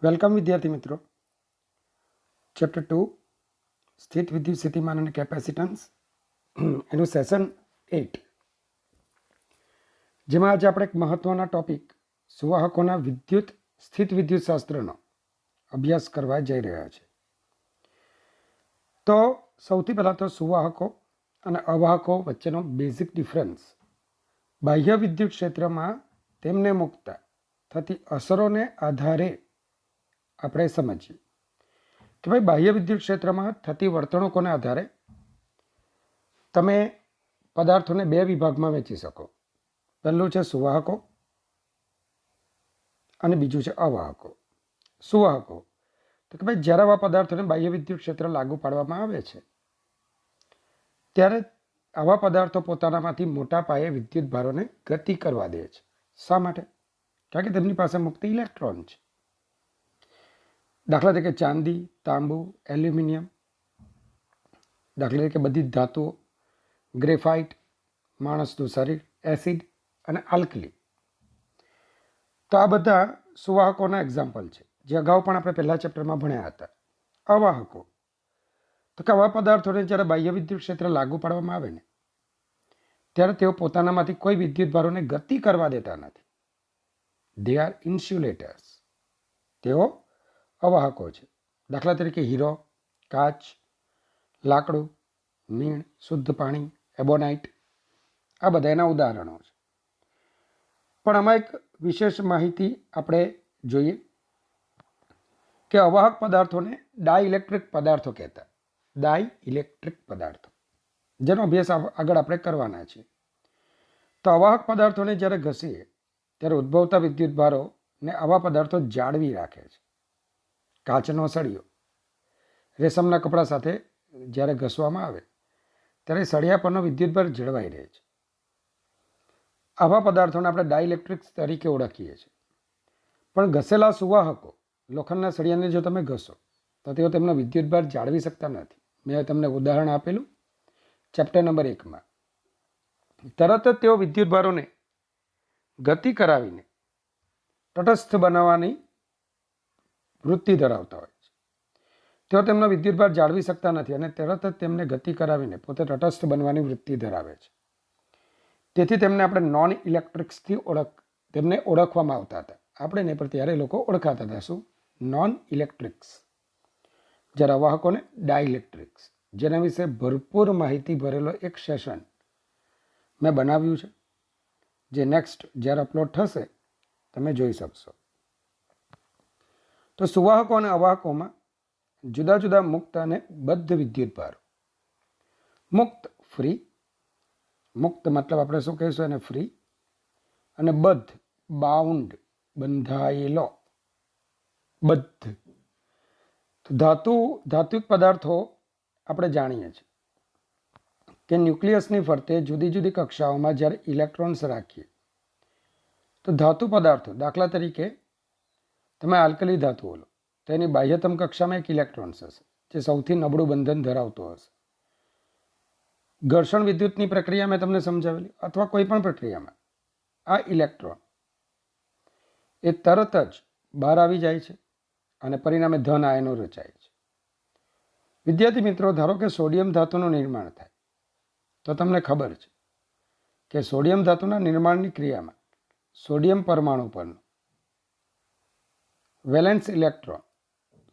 Welcome વિદ્યાર્થી મિત્રો. Chapter 2 સ્થિત વિદ્યુત સ્થિતિમાન અને કેપેસિટન્સ એનું સેશન 8, જેમાં આજે આપણે એક મહત્વના ટોપિક સુવાહકોના વિદ્યુત સ્થિત વિદ્યુત શાસ્ત્રનો અભ્યાસ કરવા જઈ રહ્યા છે. તો સૌથી પહેલાં તો સુવાહકો અને અવાહકો વચ્ચેનો બેઝિક ડિફરન્સ, બાહ્ય વિદ્યુત ક્ષેત્રમાં તેમને મૂકતા થતી અસરોને આધારે આપણે સમજીએ કે ભાઈ બાહ્ય વિદ્યુત ક્ષેત્રમાં થતી વર્તણૂકોને આધારે તમે પદાર્થોને બે વિભાગમાં વહેંચી શકો. પહેલું છે સુવાહકો અને બીજું છે અવાહકો. સુવાહકો તો કે ભાઈ જ્યારે આવા પદાર્થોને બાહ્ય વિદ્યુત ક્ષેત્ર લાગુ પાડવામાં આવે છે ત્યારે આવા પદાર્થો પોતાનામાંથી મોટા પાયે વિદ્યુત ભારોને ગતિ કરવા દે છે. શા માટે? કારણ કે તેમની પાસે મુક્ત ઇલેક્ટ્રોન છે. દાખલા તરીકે ચાંદી, તાંબુ, એલ્યુમિનિયમ, દાખલા તરીકે બધી ધાતુઓ, ગ્રેફાઇટ, માણસનું શરીર, એસિડ અને આલ્કલી. તો આ બધા સુવાહકોના એક્ઝામ્પલ છે, જે અગાઉ પણ આપણે પહેલા ચેપ્ટરમાં ભણ્યા હતા. અવાહકો તો કે આવા પદાર્થોને જ્યારે બાહ્ય વિદ્યુત ક્ષેત્ર લાગુ પાડવામાં આવે ને ત્યારે તેઓ પોતાનામાંથી કોઈ વિદ્યુત ભારોને ગતિ કરવા દેતા નથી. They are insulators. તેઓ અવાહકો છે. દાખલા તરીકે હીરો, કાચ, લાકડું, મીણ, શુદ્ધ પાણી, એબોનાઇટ, આ બધા એના ઉદાહરણો છે. પણ આમાં એક વિશેષ માહિતી આપણે જોઈએ કે અવાહક પદાર્થોને ડાઇલેક્ટ્રિક પદાર્થો કહેતા. ડાઇલેક્ટ્રિક પદાર્થો, જેનો અભ્યાસ આગળ આપણે કરવાના છે. તો અવાહક પદાર્થોને જ્યારે ઘસીએ ત્યારે ઉદ્ભવતા વિદ્યુત ભારોને આવા પદાર્થો જાળવી રાખે છે. કાચનો સળિયો રેશમના કપડા સાથે જ્યારે ઘસવામાં આવે ત્યારે સળિયા પરનો વિદ્યુતભાર જળવાઈ રહે છે. આવા પદાર્થોને આપણે ડાઇલેક્ટ્રિક્સ તરીકે ઓળખીએ છીએ. પણ ઘસેલા સુવાહકો, લોખંડના સળિયાને જો તમે ઘસો તો તેઓ તેમનો વિદ્યુતભાર જાળવી શકતા નથી. મેં તમને ઉદાહરણ આપેલું ચેપ્ટર નંબર 1માં. તરત જ તેઓ વિદ્યુતભારોને ગતિ કરાવીને તટસ્થ બનાવવાની વૃત્તિ ધરાવતા હોય છે. તેઓ તેમનો વિદ્યુતભાર જાળવી શકતા નથી અને તરત જ તેમને ગતિ કરાવીને પોતે તટસ્થ બનવાની વૃત્તિ ધરાવે છે. તેથી તેમને આપણે નોન ઇલેક્ટ્રિક્સથી તેમને ઓળખવામાં આવતા હતા. આપણે નહીં, પણ ત્યારે લોકો ઓળખાતા હતા. શું? Non electrics. જ્યારે અવાહકોને ડાઇલેક્ટ્રિક્સ. જેના વિશે ભરપૂર માહિતી ભરેલો એક સેશન મેં બનાવ્યું છે, જે નેક્સ્ટ જ્યારે અપલોડ થશે તમે જોઈ શકશો. તો સુવાહકો અને અવાહકોમાં જુદા જુદા મુક્ત અને બદ્ધ વિદ્યુતભારો. મુક્ત ફ્રી, મુક્ત મતલબ આપણે શું કહીશું એને? ફ્રી. અને બદ્ધ બાઉન્ડ, બંધાયેલો, બદ્ધ. તો ધાત્વિક પદાર્થો આપણે જાણીએ છીએ કે ન્યુક્લિયસની ફરતે જુદી જુદી કક્ષાઓમાં જ્યારે ઇલેક્ટ્રોન્સ રાખીએ તો ધાતુ પદાર્થો, દાખલા તરીકે તમે આલ્કલી ધાતુઓ લો તો એની બાહ્યતમ કક્ષામાં એક ઇલેક્ટ્રોન્સ હશે, જે સૌથી નબળું બંધન ધરાવતો હશે. ઘર્ષણ વિદ્યુતની પ્રક્રિયા મેં તમને સમજાવેલી, અથવા કોઈ પણ પ્રક્રિયામાં આ ઇલેક્ટ્રોન એ તરત જ બહાર આવી જાય છે અને પરિણામે ધન આયનો રચાય છે. વિદ્યાર્થી મિત્રો, ધારો કે સોડિયમ ધાતુનું નિર્માણ થાય તો તમને ખબર છે કે સોડિયમ ધાતુના નિર્માણની ક્રિયામાં સોડિયમ પરમાણુ પરનો વેલેન્સ ઇલેક્ટ્રોન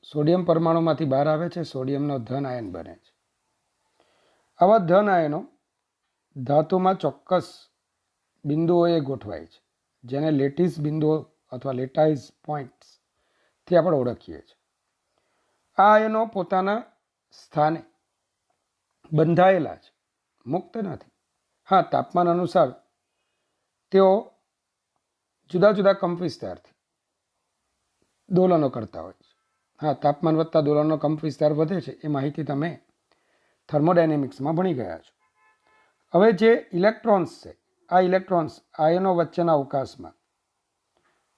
સોડિયમ પરમાણુમાંથી બહાર આવે છે, સોડિયમનો ધન આયન બને છે. આવા ધન આયનો ધાતુમાં ચોક્કસ બિંદુઓએ ગોઠવાય છે, જેને લેટિસ બિંદુઓ અથવા લેટાઇઝ પોઈન્ટ્સથી આપણે ઓળખીએ છીએ. આ આયનો પોતાના સ્થાને બંધાયેલા છે, મુક્ત નથી. હા, તાપમાન અનુસાર તેઓ જુદા જુદા કંપવિસ્તારથી દોલનો કરતા હોય છે. હા, તાપમાન વધતા દોલનનો કંપવિસ્તાર વધે છે, એ માહિતી તમે થર્મોડાયનેમિક્સમાં ભણી ગયા છો. હવે જે ઇલેક્ટ્રોન્સ છે, આ ઇલેક્ટ્રોન્સ આયનો વચ્ચેના અવકાશમાં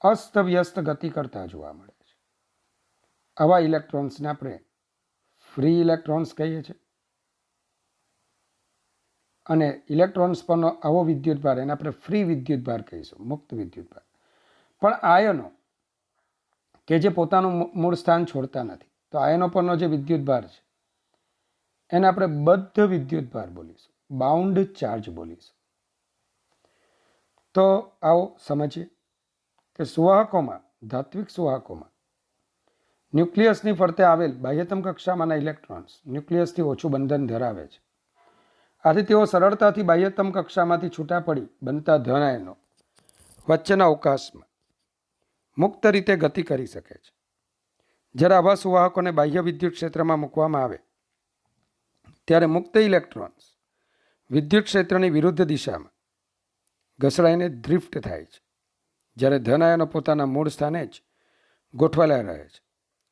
અસ્તવ્યસ્ત ગતિ કરતા જોવા મળે છે. આવા ઇલેક્ટ્રોન્સને આપણે ફ્રી ઇલેક્ટ્રોન્સ કહીએ છીએ. અને ઇલેક્ટ્રોન્સ પરનો આવો વિદ્યુતભાર એને આપણે ફ્રી વિદ્યુતભાર કહીશું, મુક્ત વિદ્યુતભાર. પણ આયનો કે જે પોતાનું મૂળ સ્થાન છોડતા નથી. તો આયનો પરનો જે વિદ્યુતભાર છે એને આપણે બદ્ધ વિદ્યુતભાર બોલીશું, બાઉન્ડ ચાર્જ બોલીશું. તો આવો સમજીએ કે સુવાહકોમાં, ધાત્વિક સુવાહકોમાં ન્યુક્લિયસની ફરતે આવેલ બાહ્યતમ કક્ષામાંના ઇલેક્ટ્રોન્સ ન્યુક્લિયસથી ઓછું બંધન ધરાવે છે. આથી તેઓ સરળતાથી બાહ્યતમ કક્ષામાંથી છૂટા પડી બનતા ધન આયનો વચ્ચેના અવકાશમાં મુક્ત રીતે ગતિ કરી શકે છે. જ્યારે આવા સુવાહકોને બાહ્ય વિદ્યુત ક્ષેત્રમાં મૂકવામાં આવે ત્યારે મુક્ત ઇલેક્ટ્રોન્સ વિદ્યુત ક્ષેત્રની વિરુદ્ધ દિશામાં ઘસડાઈને ડ્રિફ્ટ થાય છે, જ્યારે ધન આયનો પોતાના મૂળ સ્થાને જ ગોઠવાયેલા રહે છે.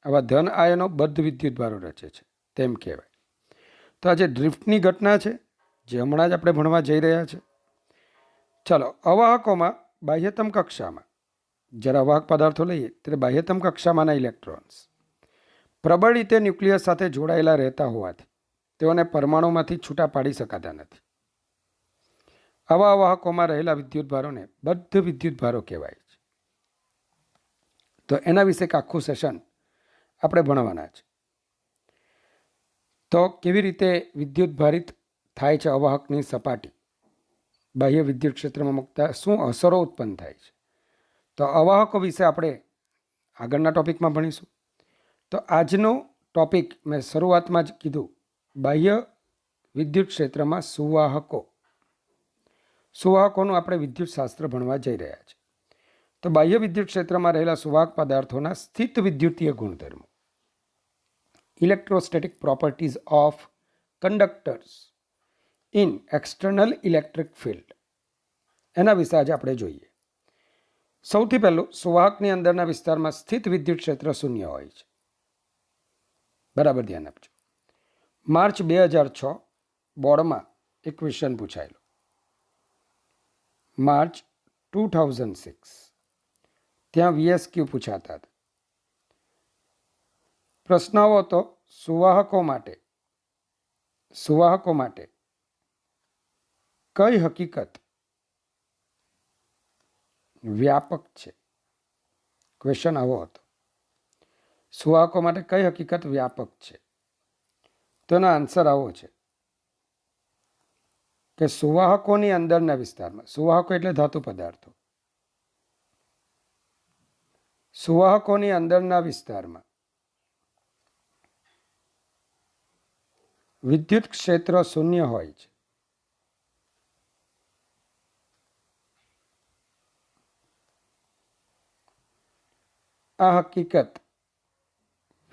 આવા ધન આયનો બદ્ધ વિદ્યુતભારો રચે છે તેમ કહેવાય. તો આ જે ડ્રિફ્ટની ઘટના છે જે હમણાં જ આપણે ભણવા જઈ રહ્યા છે. ચાલો, અવાહકોમાં બાહ્યતમ કક્ષામાં જ્યારે અવાહક પદાર્થો લઈએ ત્યારે બાહ્યતમ કક્ષામાંના ઇલેક્ટ્રોન્સ પ્રબળ રીતે ન્યુક્લિયસ સાથે જોડાયેલા રહેતા હોવાથી તેઓને પરમાણુમાંથી છૂટા પાડી શકાતા નથી. આવા અવાહકોમાં રહેલા વિદ્યુતભારોને બદ્ધ વિદ્યુતભારો કહેવાય છે. તો એના વિશે એક આખું સેશન આપણે ભણવાના છે. તો કેવી રીતે વિદ્યુત ભારિત થાય છે અવાહકની સપાટી, બાહ્ય વિદ્યુત ક્ષેત્રમાં મૂકતા શું અસરો ઉત્પન્ન થાય છે, તો અવાહકો વિશે આપણે આગળના ટોપિકમાં ભણીશું. તો આજનો ટોપિક મેં શરૂઆતમાં જ કીધું, બાહ્ય વિદ્યુત ક્ષેત્રમાં સુવાહકોનું આપણે વિદ્યુત શાસ્ત્ર ભણવા જઈ રહ્યા છીએ. તો બાહ્ય વિદ્યુત ક્ષેત્રમાં રહેલા સુવાહક પદાર્થોના સ્થિત વિદ્યુતીય ગુણધર્મો, electrostatic properties of conductors in external electric field, એના વિશે આજે આપણે જોઈએ. સૌથી પહેલું, સુવાહકની અંદરના વિસ્તારમાં સ્થિત વિદ્યુત ક્ષેત્ર શૂન્ય હોય છે. બરાબર ધ્યાન આપજો. માર્ચ 2006 બોર્ડમાં એક ક્વેશ્ચન પૂછાયેલો. માર્ચ 2006 ત્યાં VSQ પૂછાતા હતા. પ્રશ્ન આવો હતો, સુવાહકો માટે કઈ હકીકત વ્યાપક છે? ક્વેશ્ચન આવો હતો, સુવાહકો માટે કઈ હકીકત વ્યાપક છે? તો એનો આન્સર આવો છે કે સુવાહકોની અંદરના વિસ્તારમાં, સુવાહકો એટલે ધાતુ પદાર્થો, સુવાહકોની અંદરના વિસ્તારમાં વિદ્યુત ક્ષેત્ર શૂન્ય હોય છે. આ હકીકત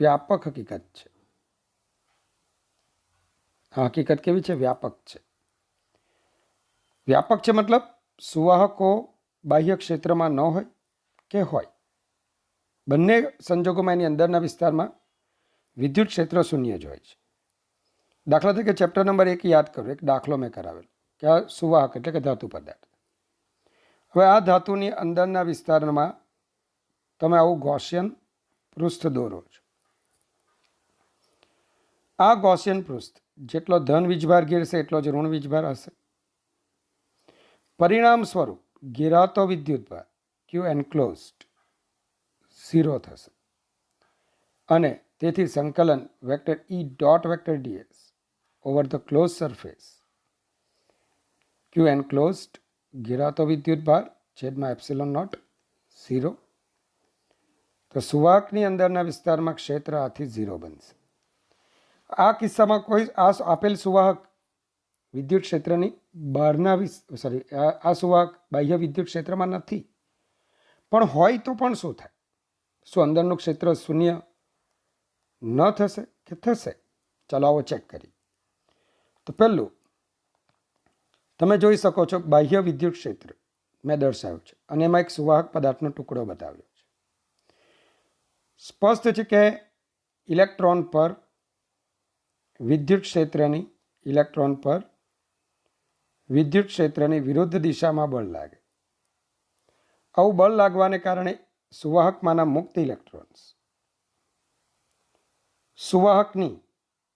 વ્યાપક હકીકત છે. આ હકીકત કેવી છે? વ્યાપક છે. વ્યાપક છે મતલબ સુવાહકો બાહ્ય ક્ષેત્રમાં ન હોય કે હોય, બંને સંજોગોમાં એની અંદરના વિસ્તારમાં વિદ્યુત ક્ષેત્ર શૂન્ય જ હોય છે. દાખલા તરીકે ચેપ્ટર નંબર 1 યાદ કરો, એક દાખલો મેં કરાવેલો કે આ સુવાહક એટલે કે ધાતુ પદાર્થ. હવે આ ધાતુની અંદરના વિસ્તારમાં તમે આવું ગૌસિયન પૃષ્ઠ દોરો છો. આ ગૌસિયન પૃષ્ઠ જેટલો ધન વીજભાર ઘેરશે એટલો જ ઋણ વીજભાર હશે. પરિણામ સ્વરૂપ ઘેરાતો વિદ્યુતભાર Q એન્ક્લોઝડ 0 થશે અને તેથી સંકલન vector E dot vector ds over the close surface Q enclosed ઘેરાતો વિદ્યુતભાર છેદમાં એપ્સિલોન નોટ 0. તો સુવાહકની અંદરના વિસ્તારમાં ક્ષેત્ર આથી 0 બનશે. આ કિસ્સામાં કોઈ આપેલ સુવાહક વિદ્યુત ક્ષેત્રની બહારના આ સુવાહક બાહ્ય વિદ્યુત ક્ષેત્રમાં નથી, પણ હોય તો પણ શું થાય? શું અંદરનું ક્ષેત્ર શૂન્ય ન થશે કે થશે? ચાલો આવો ચેક કરીએ. તો પહેલું તમે જોઈ શકો છો, બાહ્ય વિદ્યુત ક્ષેત્ર મેં દર્શાવ્યું છે અને એમાં એક સુવાહક પદાર્થનો ટુકડો બતાવ્યો છે. સ્પષ્ટ છે કે ઇલેક્ટ્રોન પર વિદ્યુત ક્ષેત્રની વિરુદ્ધ દિશામાં બળ લાગે. આવું બળ લાગવાને કારણે સુવાહકમાંના મુક્ત ઇલેક્ટ્રોન્સ સુવાહકની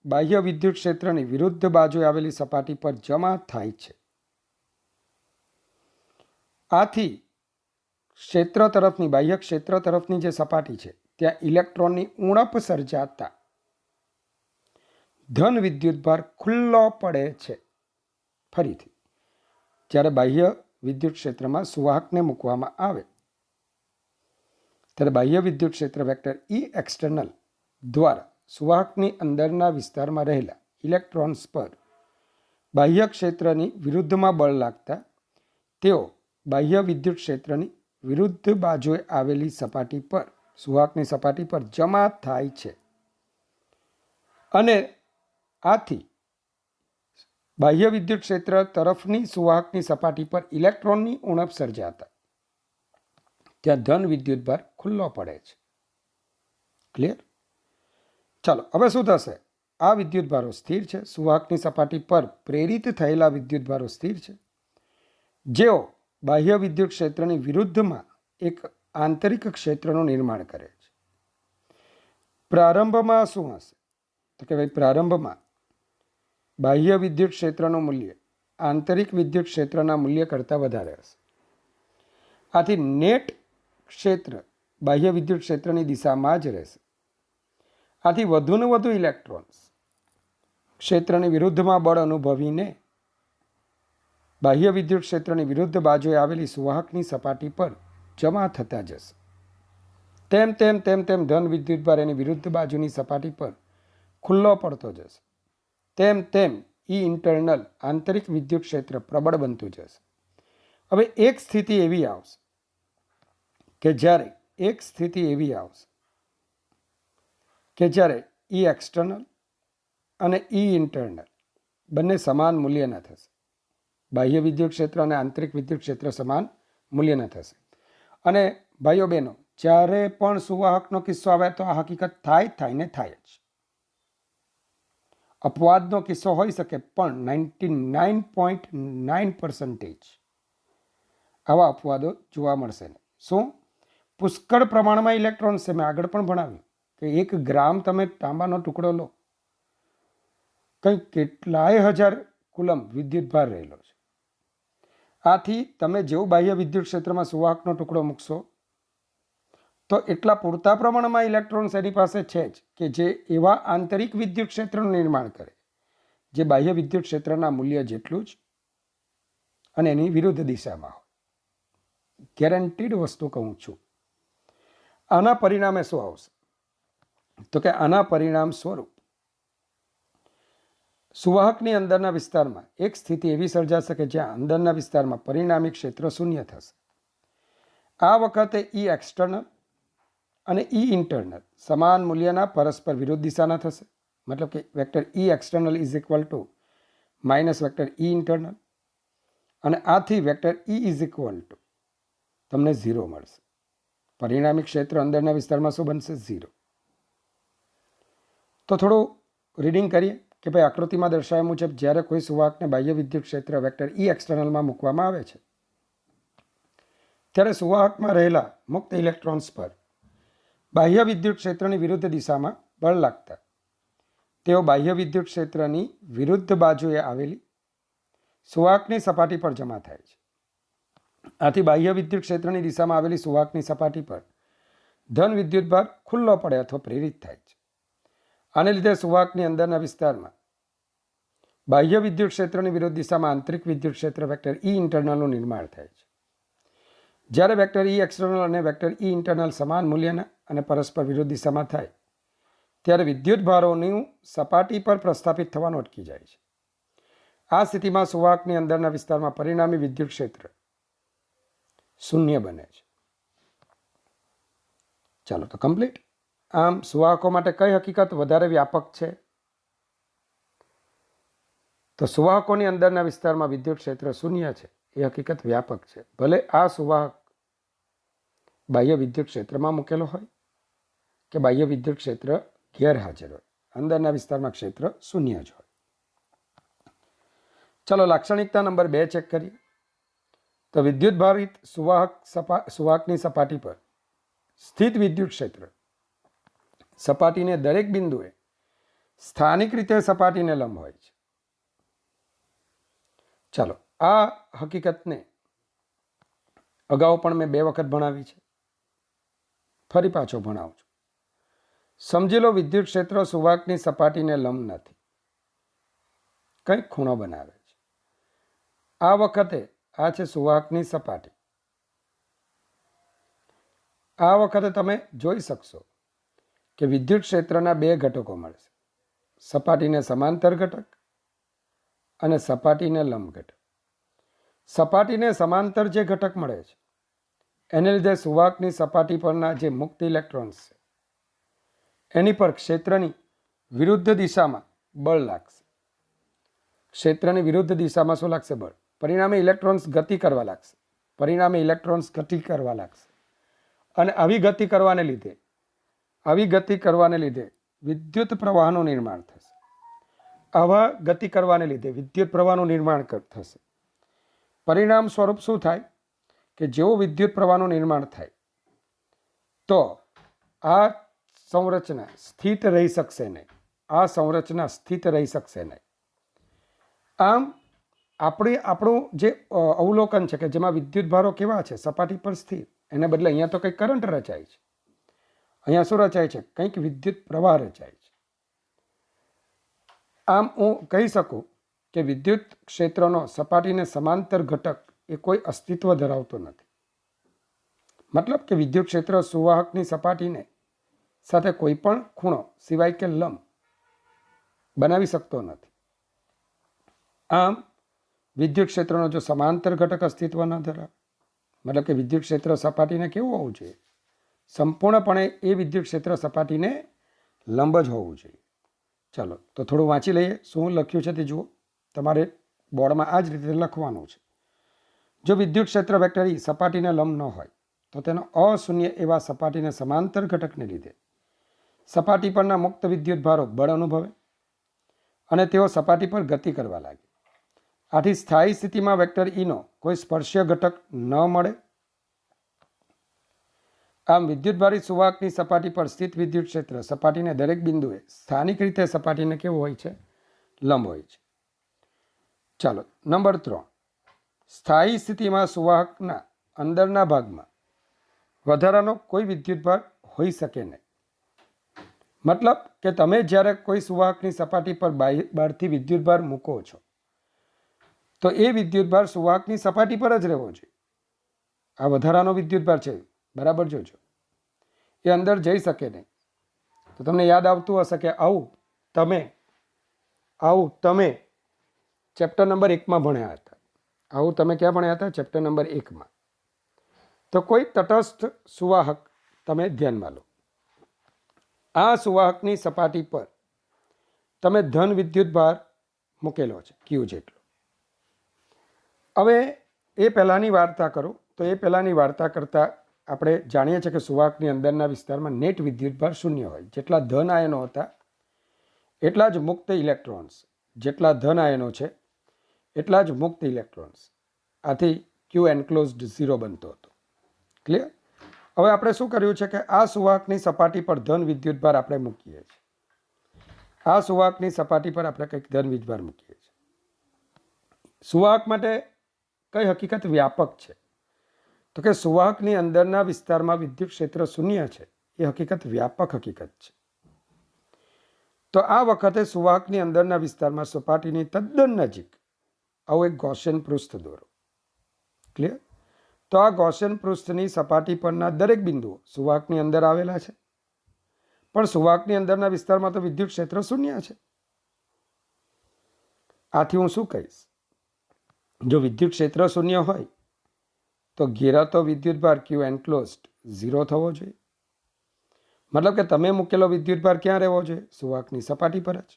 બાહ્ય વિદ્યુત ક્ષેત્રની વિરુદ્ધ બાજુએ આવેલી સપાટી પર જમા થાય છે. આથી બાહ્ય ક્ષેત્ર તરફની જે સપાટી છે ત્યાં ઇલેક્ટ્રોનની ઉણપ સર્જાતા ધન વિદ્યુતભાર ખુલ્લો પડે છે. ફરીથી, જ્યારે બાહ્ય વિદ્યુત ક્ષેત્રમાં સુવાહકને મૂકવામાં આવે ત્યારે બાહ્ય વિદ્યુત ક્ષેત્ર વેક્ટર ઈ એક્સટર્નલ દ્વારા સુવાહકની અંદરના વિસ્તારમાં રહેલા ઇલેક્ટ્રોન્સ પર બાહ્ય ક્ષેત્રની વિરુદ્ધમાં બળ લાગતા તેઓ બાહ્ય વિદ્યુત ક્ષેત્રની વિરુદ્ધ બાજુએ આવેલી સપાટી પર સુવાહકની સપાટી પર જમા થાય છે અને આથી બાહ્ય વિદ્યુત ક્ષેત્ર તરફની સુવાહકની સપાટી પર ઇલેક્ટ્રોનની ઉણપ સર્જાતા ત્યાં ધન વિદ્યુતભાર ખુલ્લો પડે છે. ક્લિયર? ચાલો, હવે શું થશે? આ વિદ્યુતભારો સ્થિર છે. સુવાહકની સપાટી પર પ્રેરિત થયેલા વિદ્યુતભારો સ્થિર છે, જેઓ બાહ્ય વિદ્યુત ક્ષેત્રની વિરુદ્ધમાં એક આંતરિક ક્ષેત્રનું નિર્માણ કરે છે. પ્રારંભમાં શું હશે? તો કે ભાઈ પ્રારંભમાં બાહ્ય વિદ્યુત ક્ષેત્રનું મૂલ્ય આંતરિક વિદ્યુત ક્ષેત્રના મૂલ્ય કરતાં વધારે હશે. આથી નેટ ક્ષેત્ર બાહ્ય વિદ્યુત ક્ષેત્રની દિશામાં જ રહેશે. આથી વધુને વધુ ઇલેક્ટ્રોન્સ ક્ષેત્રની વિરુદ્ધમાં બળ અનુભવીને બાહ્ય વિદ્યુત ક્ષેત્રની વિરુદ્ધ બાજુએ આવેલી સુવાહકની સપાટી પર જમા થતા જશે. તેમ તેમ તેમ તેમ ધન વિદ્યુતભાર એની વિરુદ્ધ બાજુની સપાટી પર ખુલ્લો પડતો જશે. તેમ તેમ ઈ ઇન્ટરનલ આંતરિક વિદ્યુત ક્ષેત્ર પ્રબળ બનતું જશે. હવે એક સ્થિતિ એવી આવશે કે જ્યારે ઈ એક્સટર્નલ અને ઈ ઇન્ટરનલ બંને સમાન મૂલ્યના થશે. બાહ્ય વિદ્યુત ક્ષેત્ર અને આંતરિક વિદ્યુત ક્ષેત્ર સમાન મૂલ્યના થશે. અને ભાઈઓ બહેનો, જ્યારે પણ સુવાહકનો કિસ્સો આવે તો આ હકીકત થાય ને થાય જ. અપવાદનો કિસ્સો હોઈ શકે, પણ 99.9% આવા અપવાદો જોવા મળશે નહીં. શું? પુષ્કળ પ્રમાણમાં ઇલેક્ટ્રોન્સ છે. મેં આગળ પણ ભણાવ્યું કે 1 ગ્રામ તમે તાંબાનો ટુકડો લો, કંઈક કેટલાય હજાર કુલમ વિદ્યુતભાર રહેલો છે. આથી તમે જેવું બાહ્ય વિદ્યુત ક્ષેત્રમાં સુવાહકનો ટુકડો મૂકશો તો એટલા પૂરતા પ્રમાણમાં ઇલેક્ટ્રોન્સ એની પાસે છે જ કે જે એવા આંતરિક વિદ્યુત ક્ષેત્રનું નિર્માણ કરે જે બાહ્ય વિદ્યુત ક્ષેત્રના મૂલ્ય જેટલું જ અને એની વિરુદ્ધ દિશામાં હોય. ગેરંટીડ વસ્તુ કહું છું. આના પરિણામે શું આવશે? તો કે આના પરિણામ સ્વરૂપ સુવાહકની અંદરના વિસ્તારમાં એક સ્થિતિ એવી સર્જાશે કે જ્યાં અંદરના વિસ્તારમાં પરિણામી ક્ષેત્ર શૂન્ય થશે. આ વખતે ઈ એક્સટર્નલ અને ઈ ઇન્ટરનલ સમાન મૂલ્યના પરસ્પર વિરુદ્ધ દિશાના થશે. મતલબ કે vector E external is equal to minus vector E internal, અને આથી vector E is equal two તમને 0 મળશે. પરિણામી ક્ષેત્ર અંદરના વિસ્તારમાં શું બનશે? 0. તો થોડું રીડિંગ કરીએ કે ભાઈ આકૃતિમાં દર્શાવ્યા મુજબ જ્યારે કોઈ સુવાહકને બાહ્ય વિદ્યુત ક્ષેત્ર વેક્ટર ઈ એક્સટર્નલમાં મૂકવામાં આવે છે ત્યારે સુવાહકમાં રહેલા મુક્ત ઇલેક્ટ્રોન્સ પર બાહ્ય વિદ્યુત ક્ષેત્રની વિરુદ્ધ દિશામાં બળ લાગતા તેઓ બાહ્ય વિદ્યુત ક્ષેત્રની વિરુદ્ધ બાજુએ આવેલી સુવાહકની સપાટી પર જમા થાય છે. આથી બાહ્ય વિદ્યુત ક્ષેત્રની દિશામાં આવેલી સુવાહકની સપાટી પર ધન વિદ્યુતભાર ખુલ્લો પડે અથવા પ્રેરિત થાય છે. આને લીધે સુવાહકની અંદરના વિસ્તારમાં બાહ્ય વિદ્યુત ક્ષેત્રની વિરુદ્ધ દિશામાં આંતરિક વિદ્યુત ક્ષેત્ર વેક્ટર ઈ ઇન્ટરનલનું નિર્માણ થાય છે. જ્યારે વેક્ટર ઈ એક્સટર્નલ અને વેક્ટર ઈ ઇન્ટરનલ સમાન મૂલ્યના અને પરસ્પર વિરુદ્ધ દિશામાં થાય ત્યારે વિદ્યુતભારોનું સપાટી પર પ્રસ્થાપિત થવાનું અટકી જાય છે. આ સ્થિતિમાં સુવાહકની અંદરના વિસ્તારમાં પરિણામી વિદ્યુત ક્ષેત્ર શૂન્ય બને છે. ચાલો તો કમ્પ્લીટ. આમ સુવાહકો માટે કઈ હકીકત વધારે વ્યાપક છે? તો સુવાહકોની અંદરના વિસ્તારમાં વિદ્યુત ક્ષેત્ર શૂન્ય છે એ હકીકત વ્યાપક છે. ભલે આ સુવાહક બાહ્ય વિદ્યુત ક્ષેત્રમાં મૂકેલો હોય કે બાહ્ય વિદ્યુત ક્ષેત્ર ગેરહાજર હોય, અંદરના વિસ્તારમાં ક્ષેત્ર શૂન્ય જ હોય. ચલો લાક્ષણિકતા નંબર 2 ચેક કરીએ. તો વિદ્યુત ભારિત સુવાહકની સપાટી પર સ્થિત વિદ્યુત ક્ષેત્ર સપાટીને દરેક બિંદુએ સ્થાનિક રીતે સપાટીને લંબ હોય છે. ચાલો આ હકીકતને અગાઉ પણ મેં 2 વખત ભણાવી છે, ફરી પાછો ભણાવું છું. સમજી લો વિદ્યુત ક્ષેત્ર સુવાહકની સપાટીને લંબ નથી, કંઈક ખૂણો બનાવે છે. આ વખતે આ છે સુવાહકની સપાટી. આ વખતે તમે જોઈ શકશો કે વિદ્યુત ક્ષેત્રના બે ઘટકો મળશે, સપાટીને સમાંતર ઘટક અને સપાટીને લંબ ઘટક. સપાટીને સમાંતર જે ઘટક મળે છે એને લીધે સુવાહકની સપાટી પરના જે મુક્ત ઇલેક્ટ્રોન્સ છે એની પર ક્ષેત્રની વિરુદ્ધ દિશામાં બળ લાગશે. ક્ષેત્રની વિરુદ્ધ દિશામાં શું લાગશે? બળ. પરિણામે ઇલેક્ટ્રોન્સ ગતિ કરવા લાગશે. અને આવી ગતિ કરવાને લીધે વિદ્યુત પ્રવાહનું નિર્માણ થશે. આવા ગતિ કરવાને લીધે વિદ્યુત પ્રવાહનું નિર્માણ થશે. પરિણામ સ્વરૂપ શું થાય કે જેવું વિદ્યુત પ્રવાહનું નિર્માણ થાય તો આ સંરચના સ્થિત રહી શકશે નહીં. આમ આપણું જે અવલોકન છે કે જેમાં વિદ્યુત ભારો કેવા છે સપાટી પર સ્થિર, એને બદલે અહીંયા તો કંઈક કરંટ રચાય છે. અહીંયા શું રચાય છે? કંઈક વિદ્યુત પ્રવાહ રચાય છે. આમ હું કહી શકું કે વિદ્યુત ક્ષેત્રનો સપાટીને સમાંતર ઘટક એ કોઈ અસ્તિત્વ ધરાવતો નથી. મતલબ કે વિદ્યુત ક્ષેત્ર સુવાહકની સપાટીને સાથે કોઈ પણ ખૂણો સિવાય કે લંબ બનાવી શકતો નથી. આમ વિદ્યુત ક્ષેત્રનો જો સમાંતર ઘટક અસ્તિત્વ ન ધરાવે, મતલબ કે વિદ્યુત ક્ષેત્ર સપાટીને કેવું હોવું જોઈએ? સંપૂર્ણપણે એ વિદ્યુત ક્ષેત્ર સપાટીને લંબ જ હોવું જોઈએ. ચાલો તો થોડું વાંચી લઈએ શું લખ્યું છે તે જુઓ. તમારે બોર્ડમાં આ જ રીતે લખવાનું છે. જો વિદ્યુત ક્ષેત્ર વેક્ટર E સપાટીને લંબ ન હોય તો તેનો અશૂન્ય એવા સપાટીને સમાંતર ઘટકને લીધે સપાટી પરના મુક્ત વિદ્યુત ભારો બળ અનુભવે અને તેઓ સપાટી પર ગતિ કરવા લાગે. આથી સ્થાયી સ્થિતિમાં વેક્ટર E નો કોઈ સ્પર્શીય ઘટક ન મળે. આમ વિદ્યુતભારી સુવાહકની સપાટી પર સ્થિત વિદ્યુત ક્ષેત્ર સપાટીને દરેક બિંદુએ સ્થાનિક રીતે સપાટીને કેવું હોય છે? લંબ હોય છે. ચાલો નંબર 3, સ્થાયી સ્થિતિમાં સુવાહકના અંદરના ભાગમાં વધારાનો કોઈ વિદ્યુતભાર હોઈ શકે નહીં. મતલબ કે તમે જ્યારે કોઈ સુવાહકની સપાટી પર બહારથી વિદ્યુતભાર મૂકો છો તો એ વિદ્યુતભાર સુવાહકની સપાટી પર જ રહેવો જોઈએ. આ વધારાનો વિદ્યુતભાર છે, બરાબર જોજો, એ અંદર જઈ શકે નહીં. તો તમને યાદ આવતું હશે કે આવું તમે ચેપ્ટર નંબર 1માં ભણ્યા હતા. આવું તમે ક્યાં ભણ્યા હતા? ચેપ્ટર નંબર 1માં. તો કોઈ તટસ્થ સુવાહક તમે ધ્યાનમાં લો. આ સુવાહકની સપાટી પર તમે ધન વિદ્યુતભાર મૂકેલો છે Q જેટલો. હવે એ પહેલાંની વાર્તા કરું તો એ પહેલાંની વાર્તા કરતાં આપણે જાણીએ છીએ કે સુવાહકની અંદરના વિસ્તારમાં નેટ વિદ્યુતભાર શૂન્ય હોય. જેટલા ધન આયનો હતા એટલા જ મુક્ત ઇલેક્ટ્રોન્સ, જેટલા ધન આયનો છે એટલા જ મુક્ત ઇલેક્ટ્રોન્સ. આથી Q એન્ક્લોઝડ 0 બનતો હતો. ક્લિયર? હવે આપણે શું કર્યું છે કે આ સુવાહકની સપાટી પર ધન વિદ્યુતભાર આપણે મૂકીએ છીએ. આ સુવાહકની સપાટી પર આપણે કંઈક ધન વિદ્યુતભાર મૂકીએ છીએ. સુવાહક માટે કઈ હકીકત વ્યાપક છે? તો કે સુવાહકની અંદરના વિસ્તારમાં વિદ્યુત ક્ષેત્ર શૂન્ય છે એ હકીકત વ્યાપક હકીકત છે. તો આ વખતે સુવાહકની અંદરના વિસ્તારમાં સપાટીની તદ્દન નજીક આવું એક ગૌસિયન પૃષ્ઠ દોરો. ક્લિયર? તો આ ગૌસિયન પૃષ્ઠની સપાટી પરના દરેક બિંદુઓ સુવાહકની અંદર આવેલા છે, પણ સુવાહકની અંદરના વિસ્તારમાં તો વિદ્યુત ક્ષેત્ર શૂન્ય છે. આથી હું શું કહીશ? જો વિદ્યુત ક્ષેત્ર શૂન્ય હોય તો ઘેરાતો વિદ્યુતભાર Q એન્ક્લોઝડ 0 થવો જોઈએ. મતલબ કે તમે મૂકેલો વિદ્યુતભાર ક્યાં રહેવો જોઈએ? સુવાહકની સપાટી પર જ.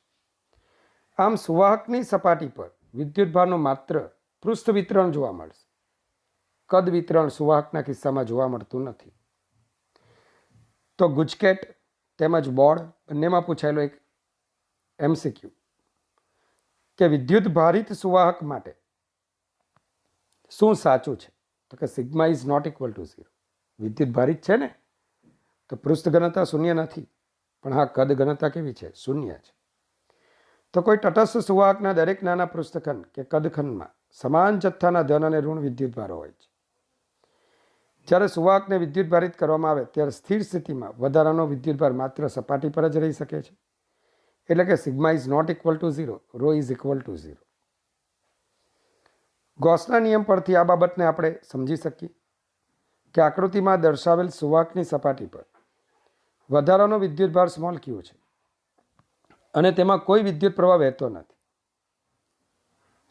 આમ સુવાહકની સપાટી પર વિદ્યુતભારનું માત્ર પૃષ્ઠ વિતરણ જોવા મળશે. કદ વિતરણ સુવાહકના કિસ્સામાં જોવા મળતું નથી. તો ગુજકેટ તેમજ બોર્ડ બંનેમાં પૂછાયેલો એક MCQ કે વિદ્યુત ભારિત સુવાહક માટે શું સાચું છે? તો કે sigma is not equal to 0. વિદ્યુત ભારિત છે ને તો પૃષ્ઠ ઘનતા શૂન્ય નથી, પણ હા કદ ઘનતા કેવી છે? શૂન્ય છે. તો કોઈ તટસ્થ સુવાહકના દરેક નાના પૃષ્ઠખંડ કે કદખંડમાં સમાન જથ્થાના ધન અને ઋણ વિદ્યુતભારો હોય છે. જ્યારે સુવાહકને વિદ્યુતભારિત કરવામાં આવે ત્યારે સ્થિર સ્થિતિમાં વધારાનો વિદ્યુતભાર માત્ર સપાટી પર જ રહી શકે છે. એટલે કે sigma is not equal to 0, rho is equal to 0. ગોસના નિયમ પરથી આ બાબતને આપણે સમજી શકીએ કે આકૃતિમાં દર્શાવેલ સુવાહકની સપાટી પર વધારાનો વિદ્યુતભાર સ્મોલ ક્યુ છે અને તેમાં કોઈ વિદ્યુત પ્રવાહ વહેતો નથી.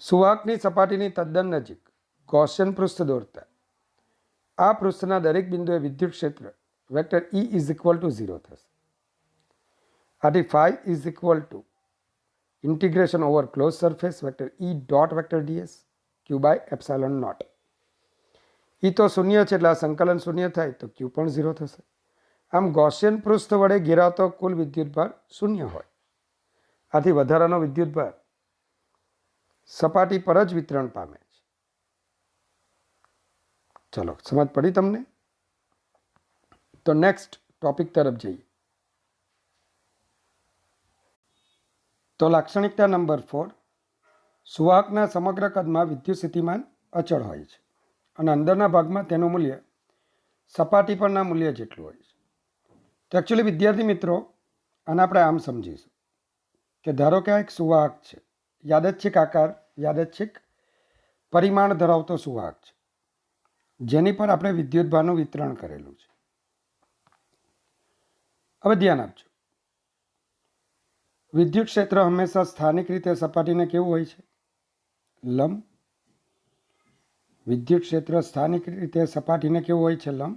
સુવાહકની સપાટીની તદ્દન નજીક ગૌસિયન પૃષ્ઠ દોરતા આ પૃષ્ઠના દરેક બિંદુએ વિદ્યુત ક્ષેત્ર vector E is equal to 0 થશે. આથી phi is equal to integration over close surface vector E dot vector ds q by epsilon naught. E તો શૂન્ય છે એટલે આ સંકલન શૂન્ય થાય તો ક્યુ પણ 0 થશે. આમ ગૌસિયન પૃષ્ઠ વડે ઘેરાતો કુલ વિદ્યુતભાર શૂન્ય હોય. આથી વધારાનો વિદ્યુતભાર સપાટી પર જ વિતરણ પામે છે. ચલો સમજ પડી તમને? તો નેક્સ્ટ ટોપિક તરફ જઈએ. તો લાક્ષણિકતા નંબર 4, સુવાહકના સમગ્ર કદમાં વિદ્યુત સ્થિતિમાન અચળ હોય છે અને અંદરના ભાગમાં તેનું મૂલ્ય સપાટી પરના મૂલ્ય જેટલું હોય છે. તો એકચ્યુઅલી વિદ્યાર્થી મિત્રો આને આપણે આમ સમજીશું કે ધારો કે આ એક સુવાહક છે, યાદચ્છિક આકાર, યાદચ્છિક પરિમાણ ધરાવતો સુવાહક છે જેની પર આપણે વિદ્યુતભારનું વિતરણ કરેલું છે. હવે ધ્યાન આપજો, વિદ્યુત ક્ષેત્ર હંમેશા સ્થાનિક રીતે સપાટીને કેવું હોય છે? લંબ. વિદ્યુત ક્ષેત્ર સ્થાનિક રીતે સપાટીને કેવું હોય છે? લંબ.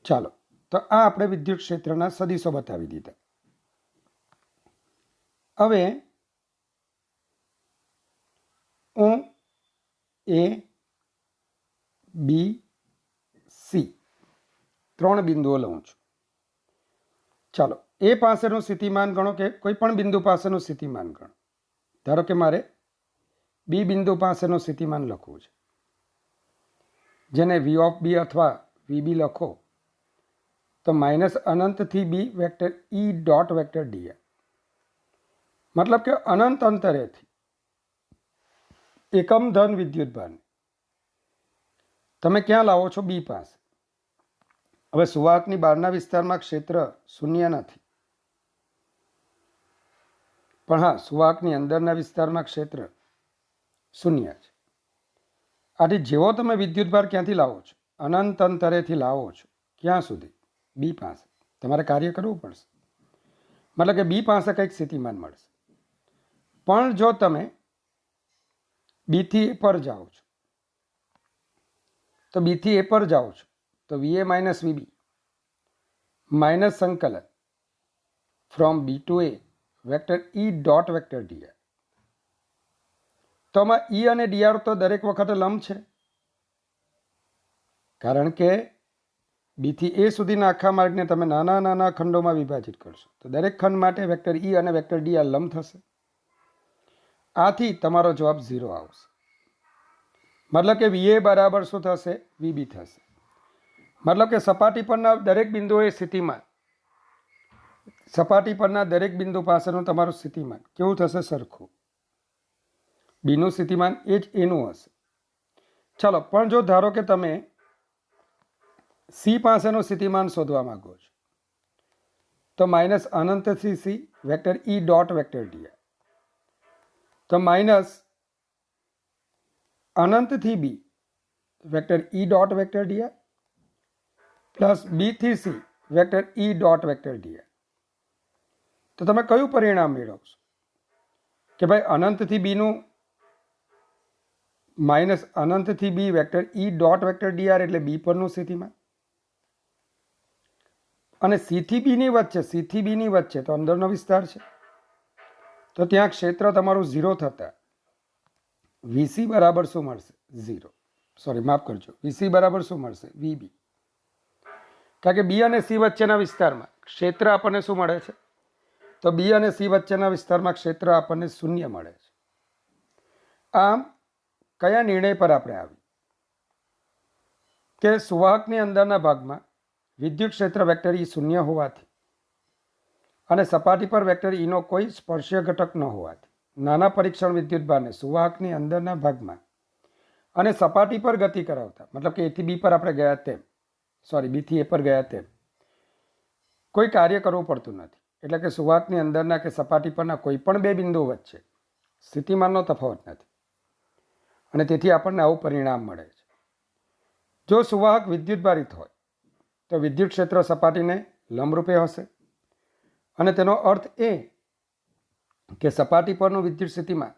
ચાલો તો આ આપણે વિદ્યુત ક્ષેત્રના સદિશો બતાવી દીધા. હવે હું A, B, C 3 બિંદુઓ લઉં છું. ચાલો એ પાસેનું સ્થિતિમાન ગણો કે કોઈ પણ બિંદુ પાસેનું સ્થિતિમાન ગણો. ધારો કે મારે બી બિંદુ પાસેનું સ્થિતિમાન લખવું છે, જેને V ઓફ B અથવા VB લખો તો માઇનસ અનંતથી B vector E dot vector dr. મતલબ કે અનંત અંતરેથી એકમ ધન વિદ્યુતભારને તમે ક્યાં લાવો છો? બી પાસે. હવે સુવાહકની બહારના વિસ્તારમાં ક્ષેત્ર શૂન્ય નથી, પણ હા સુવાહકની અંદરના વિસ્તારમાં ક્ષેત્ર શૂન્ય છે. આથી જેવો તમે વિદ્યુતભાર ક્યાંથી લાવો છો? અનંત અંતરેથી લાવો છો. ક્યાં સુધી? બી પાસે. તમારે કાર્ય કરવું પડશે, મતલબ કે બી પાસે કંઈક સ્થિતિમાન મળશે. પણ જો તમે બીથી એ પર જાઓ છો તો બીથી એ પર જાઓ છો તો VA માઇનસ VB માઇનસ સંકલન from B to A vector E dot vector dr. તો આમાં E અને dr તો દરેક વખતે લંબ છે, કારણ કે બીથી એ સુધીના આખા માર્ગને તમે નાના નાના ખંડોમાં વિભાજિત કરશો તો દરેક ખંડ માટે વેક્ટર E અને વેક્ટર dr લંબ થશે. આથી તમારો જવાબ 0 આવશે. મતલબ કે VA બરાબર શું થશે? VB થશે. મતલબ કે સપાટી પરના દરેક બિંદુએ સ્થિતિમાન, સપાટી પરના દરેક બિંદુ પાસેનું તમારું સ્થિતિમાન કેવું થશે? સરખું. બીનું સ્થિતિમાન એ જ એનું હશે. ચાલો પણ જો ધારો કે તમે C પાસેનું સ્થિતિમાન શોધવા માંગો છો તો માઇનસ અનંતથી C vector E dot vector dr. તો માઇનસ અનંતથી B vector E dot vector dr plus બીથી C vector E dot vector dr. તો તમે કયું પરિણામ મેળવશો કે ભાઈ અનંતથી બીનું માઇનસ અનંતથી B vector E dot vector dr એટલે B પરનું સ્થિતિમાન, અને C થી B ની વચ્ચે તો અંદરનો વિસ્તાર છે તો ત્યાં ક્ષેત્ર તમારું 0 થતા VC બરાબર શું મળશે? 0. સોરી માફ કરજો, VC બરાબર શું મળશે? VB. કારણ કે B અને C વચ્ચેના વિસ્તારમાં ક્ષેત્ર આપણને શું મળે છે? તો B અને C વચ્ચેના વિસ્તારમાં ક્ષેત્ર આપણને શૂન્ય મળે છે. આમ કયા નિર્ણય પર આપણે આવી કે સુવાહકની અંદરના ભાગમાં વિદ્યુત ક્ષેત્ર વેક્ટર E શૂન્ય હોવાથી અને સપાટી પર વેક્ટર E નો કોઈ સ્પર્શીય ઘટક ન હોવાથી નાના પરીક્ષણ વિદ્યુતભારને સુવાહકની અંદરના ભાગમાં અને સપાટી પર ગતિ કરાવતા, મતલબ કે એથી બી પર આપણે ગયા તેમ, બીથી એ પર ગયા તેમ કોઈ કાર્ય કરવું પડતું નથી. એટલે કે સુવાહકની અંદરના કે સપાટી પરના કોઈ પણ બે બિંદુઓ વચ્ચે સ્થિતિમાનનો તફાવત નથી અને તેથી આપણને આવું પરિણામ મળે છે. જો સુવાહક વિદ્યુતભારિત હોય તો વિદ્યુત ક્ષેત્ર સપાટીને લંબરૂપે હશે અને તેનો અર્થ એ કે સપાટી પરનું વિદ્યુત સ્થિતિમાન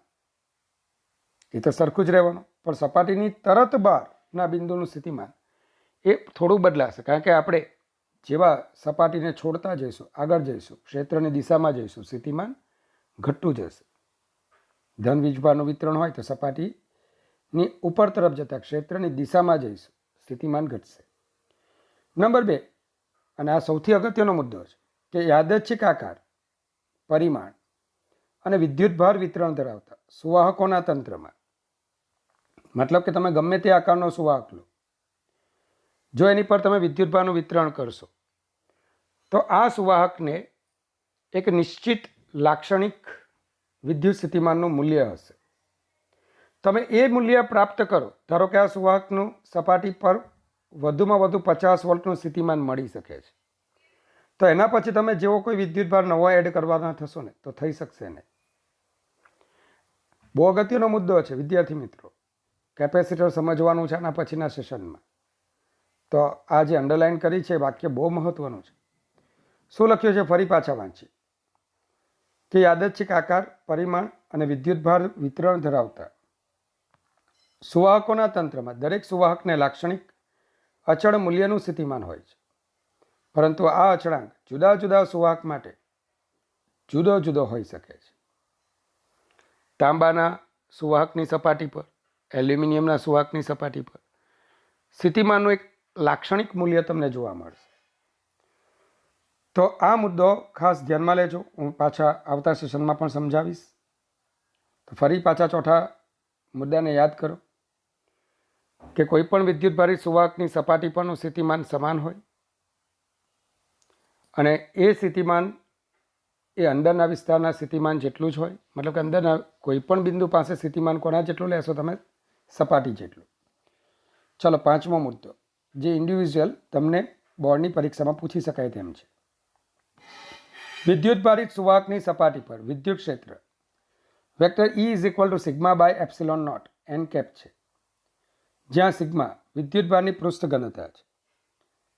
એ તો સરખું જ રહેવાનું, પણ સપાટીની તરત બહારના બિંદુનું સ્થિતિમાન એ થોડું બદલાશે, કારણ કે આપણે જેવા સપાટીને છોડતા જઈશું, આગળ જઈશું, ક્ષેત્રની દિશામાં જઈશું, સ્થિતિમાન ઘટતું જશે. ધન વીજભારનું વિતરણ હોય તો સપાટીની ઉપર તરફ જતા ક્ષેત્રની દિશામાં જઈશું, સ્થિતિમાન ઘટશે. નંબર 2, અને આ સૌથી અગત્યનો મુદ્દો છે કે યાદચ્છિક આકાર, પરિમાણ અને વિદ્યુતભાર વિતરણ ધરાવતા સુવાહકોના તંત્રમાં, મતલબ કે તમે ગમે તે આકારનો સુવાહક લો, જો એની પર તમે વિદ્યુતભારનું વિતરણ કરશો તો આ સુવાહકને એક નિશ્ચિત લાક્ષણિક વિદ્યુત સ્થિતિમાનનું મૂલ્ય હશે. તમે એ મૂલ્ય પ્રાપ્ત કરો, ધારો કે આ સુવાહકનું સપાટી પર વધુમાં વધુ 50 વોલ્ટનું સ્થિતિમાન મળી શકે છે, તો એના પછી તમે જેવો કોઈ વિદ્યુતભાર નવો એડ કરવાના થશો ને તો થઈ શકશે નહીં. બહુ અગત્યનો મુદ્દો છે વિદ્યાર્થી મિત્રો, કેપેસિટર સમજવાનું છે આના પછીના સેશનમાં. તો આ જે અંડરલાઇન કરી છે વાક્ય બહુ મહત્વનું છે. શું લખ્યું છે ફરી પાછા વાંચીએ કે યાદચ્છિક આકાર, પરિમાણ અને વિદ્યુતભાર વિતરણ ધરાવતા સુવાહકોના તંત્રમાં દરેક સુવાહકને લાક્ષણિક અચળ મૂલ્યનું સ્થિતિમાન હોય છે, પરંતુ આ અચળાંક જુદા જુદા સુવાહક માટે જુદો જુદો હોઈ શકે છે. તાંબાના સુવાહકની સપાટી પર, એલ્યુમિનિયમના સુવાહકની સપાટી પર સ્થિતિમાનનું એક લાક્ષણિક મૂલ્ય તમને જોવા મળશે. તો આ મુદ્દો ખાસ ધ્યાનમાં લેજો, હું પાછા આવતા સેશનમાં પણ સમજાવીશ. તો ફરી પાછા ચોથા મુદ્દાને યાદ કરો કે કોઈ પણ વિદ્યુતભારિત સુવાહકની સપાટી પરનું સ્થિતિમાન સમાન હોય અને એ સ્થિતિમાન એ અંદરના વિસ્તારના સ્થિતિમાન જેટલું જ હોય, મતલબ કે અંદરના કોઈ પણ બિંદુ પાસે સ્થિતિમાન કોના જેટલું લેશો તમે? સપાટી જેટલું. ચલો, 5મો મુદ્દો જે ઇન્ડિવિજ્યુઅલ તમને બોર્ડની પરીક્ષામાં પૂછી શકાય તેમ છે. વિદ્યુતભારિત સુવાહકની સપાટી પર વિદ્યુત ક્ષેત્ર વેક્ટર E = σ/ε0 n કેપ છે, જ્યાં સિગ્મા વિદ્યુતભારની પૃષ્ઠ ઘનતા છે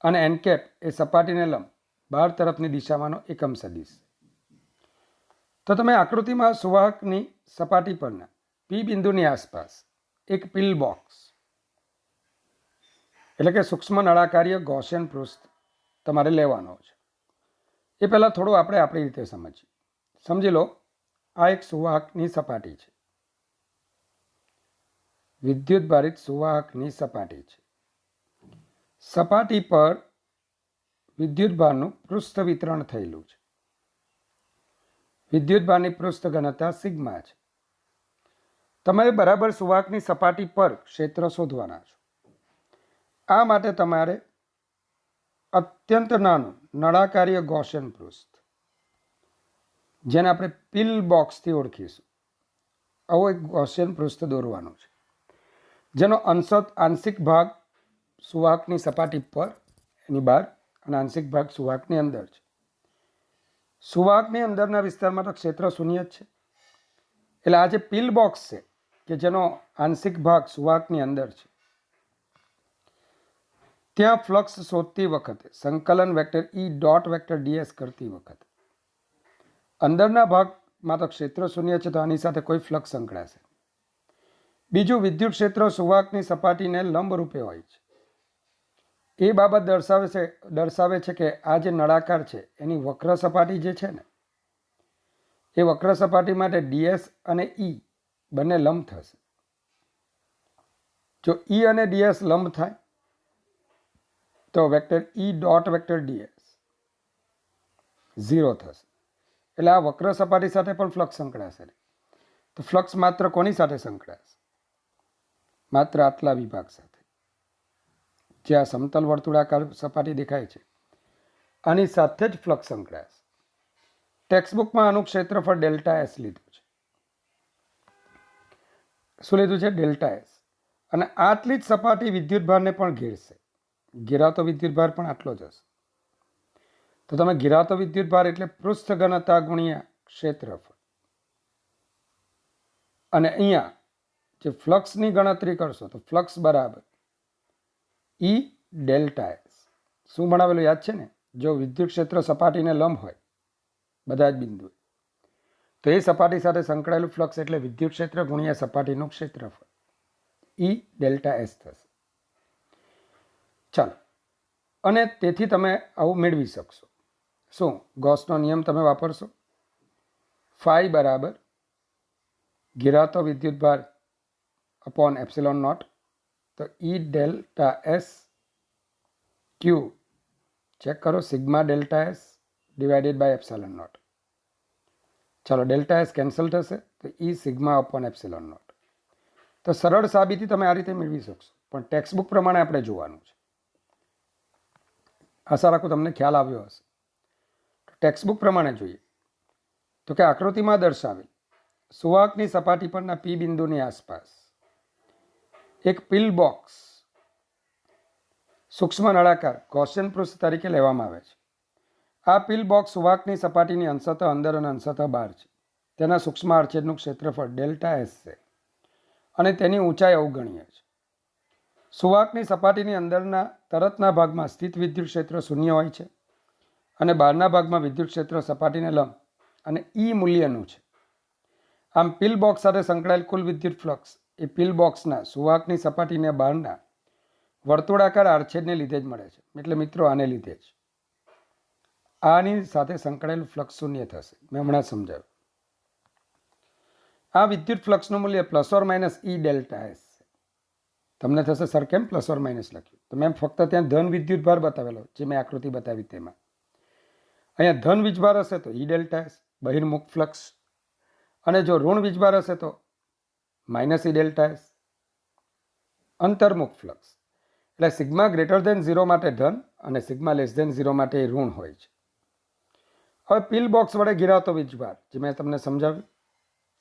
અને n કેપ એ સપાટીને લંબ બહાર તરફની દિશામાંનો એકમ સદિશ. તો તમે આકૃતિમાં સુવાહકની સપાટી પરના P બિંદુની આસપાસ એક પિલ બોક્સ એટલે કે સૂક્ષ્મ નળાકારીય ગૌસિયન પૃષ્ઠ તમારે લેવાનો છે. એ પહેલાં થોડું આપણે આપણી રીતે સમજીએ. સમજી લો, આ એક સુવાહકની સપાટી છે, વિદ્યુતભારિત સુવાહકની સપાટી છે. સપાટી પર વિદ્યુતભારનું પૃષ્ઠ વિતરણ થયેલું છે. વિદ્યુતભારની પૃષ્ઠ ઘનતા સિગ્મા છે. તમારે બરાબર સુવાહકની સપાટી પર ક્ષેત્ર શોધવાના છો. આ માટે તમારે અત્યંત નાનું નળાકારીય ગૌસિયન પૃષ્ઠ, જેને આપણે પિલ બોક્સથી ઓળખીશું, આવો એક ગૌસિયન પૃષ્ઠ દોરવાનું છે, જેનો આંશિક ભાગ સુવાહકની સપાટી પર એની બહાર અને આંશિક ભાગ સુવાહકની અંદર છે. સુવાહકની અંદરના વિસ્તારમાં તો ક્ષેત્ર શૂન્ય જ છે. એટલે આ જે પિલ બોક્સ છે કે જેનો આંશિક ભાગ સુવાહકની અંદર છે, ત્યાં ફ્લક્સ શોધતી વખતે સંકલન વેક્ટર E.ds કરતી વખતે અંદરના ભાગમાં તો ક્ષેત્ર શૂન્ય છે, તો આની સાથે કોઈ ફ્લક્સ સંકળાશે. બીજું, વિદ્યુત ક્ષેત્ર સુવાહકની સપાટીને લંબ રૂપે હોય છે. એ બાબત દર્શાવે છે કે આ જે નળાકાર છે એની વક્ર સપાટી જે છે ને, એ વક્ર સપાટી માટે ds અને E બંને લંબ થશે. જો E અને ds લંબ થાય તો વેક્ટર E.ds 0 થશે. એટલે આ વક્ર સપાટી સાથે પણ ફ્લક્સ સંકળાશે. તો ફ્લક્સ માત્ર કોની સાથે સંકળાશે? માત્ર આટલા વિભાગ સાથે, જે આ સમતલ વર્તુળાકાર સપાટી દેખાય છે આની સાથે જ ફ્લક્સ સંકળાશે. ટેક્સ્ટબુકમાં આનું ક્ષેત્રફળ ΔS લીધું છે. શું લીધું છે? ΔS. અને આટલી જ સપાટી વિદ્યુતભારને પણ ઘેરશે. ઘેરાતો વિદ્યુતભાર પણ આટલો જ હશે. તો તમે ઘેરાતો વિદ્યુતભાર એટલે પૃષ્ઠ ઘનતા ગુણ્યા ક્ષેત્રફળ. અને અહીંયા જે ફ્લક્સની ગણતરી કરશો તો ફ્લક્સ બરાબર ઈ ડેલ્ટા એસ. શું ભણાવેલું યાદ છે ને? જો વિદ્યુત ક્ષેત્ર સપાટીને લંબ હોય બધા જ બિંદુએ, તો એ સપાટી સાથે સંકળાયેલું ફ્લક્સ એટલે વિદ્યુત ક્ષેત્ર ગુણ્યા સપાટીનું ક્ષેત્રફળ, ઈ ડેલ્ટા એસ થશે. ચાલો, અને તેથી તમે આવું મેળવી શકશો. શું? ગોસનો નિયમ તમે વાપરશો. ફાઈ બરાબર ઘેરાતો વિદ્યુતભાર અપોન એપ્સિલોન નોટ. તો E delta S q check કરો, sigma delta S divided by epsilon naught. ચાલો, ડેલ્ટા એસ કેન્સલ થશે તો E sigma upon epsilon naught. તો સરળ સાબિતી તમે આ રીતે મેળવી શકશો, પણ ટેક્સ્ટબુક પ્રમાણે આપણે જોવાનું છે. આશા રાખું તમને ખ્યાલ આવ્યો હશે. ટેક્સ્ટબુક પ્રમાણે જોઈએ તો કે આકૃતિમાં દર્શાવેલ સુવાહકની સપાટી પરના પી બિંદુની આસપાસ એક પિલ બોક્સ સૂક્ષ્મ નળાકાર ગૌસિયન પૃષ્ઠ તરીકે લેવામાં આવે છે. આ પિલ બોક્સ સુવાહકની સપાટીની અંશતઃ અંદર અને અંશતઃ બહાર છે. તેના સૂક્ષ્મ આડછેદનું ક્ષેત્રફળ ડેલ્ટા એસ છે અને તેની ઊંચાઈ અવગણ્ય છે. સુવાહકની સપાટીની અંદરના તરતના ભાગમાં સ્થિત વિદ્યુત ક્ષેત્ર શૂન્ય હોય છે અને બહારના ભાગમાં વિદ્યુત ક્ષેત્ર સપાટીને લંબ અને ઈ મૂલ્યનું છે. આમ પિલ બોક્સ સાથે સંકળાયેલ કુલ વિદ્યુત ફ્લક્સ એ પિલ બોક્સના સુવાહકની સપાટીને બહારના વર્તુળાકાર આડછેદને લીધે જ મળે છે. એટલે મિત્રો આને લીધે જ આની સાથે સંકળાયેલું ફ્લક્સ શૂન્ય થશે. મેં હમણાં સમજાવ્યું. આ વિદ્યુત ફ્લક્સનું મૂલ્ય plus or minus E delta S. તમને થશે સર કેમ પ્લસ ઓર માઇનસ લખ્યું? તો મેં ફક્ત ત્યાં ધન વિદ્યુતભાર બતાવેલો, જે મેં આકૃતિ બતાવી તેમાં. અહીંયા ધન વીજભાર હશે તો ઈ ડેલ્ટા એસ બહિર્મુખ ફ્લક્સ, અને જો ઋણ વીજભાર હશે તો માઇનસ ઈ ડેલ્ટા એસ અંતર્મુખ ફ્લક્સ. એટલે સિગ્મા ગ્રેટર ધેન 0 માટે ધન અને સિગ્મા લેસ ધેન 0 માટે ઋણ હોય છે. હવે પિલ બોક્સ વડે ઘેરાતો વીજભાર, જે મેં તમને સમજાવ્યું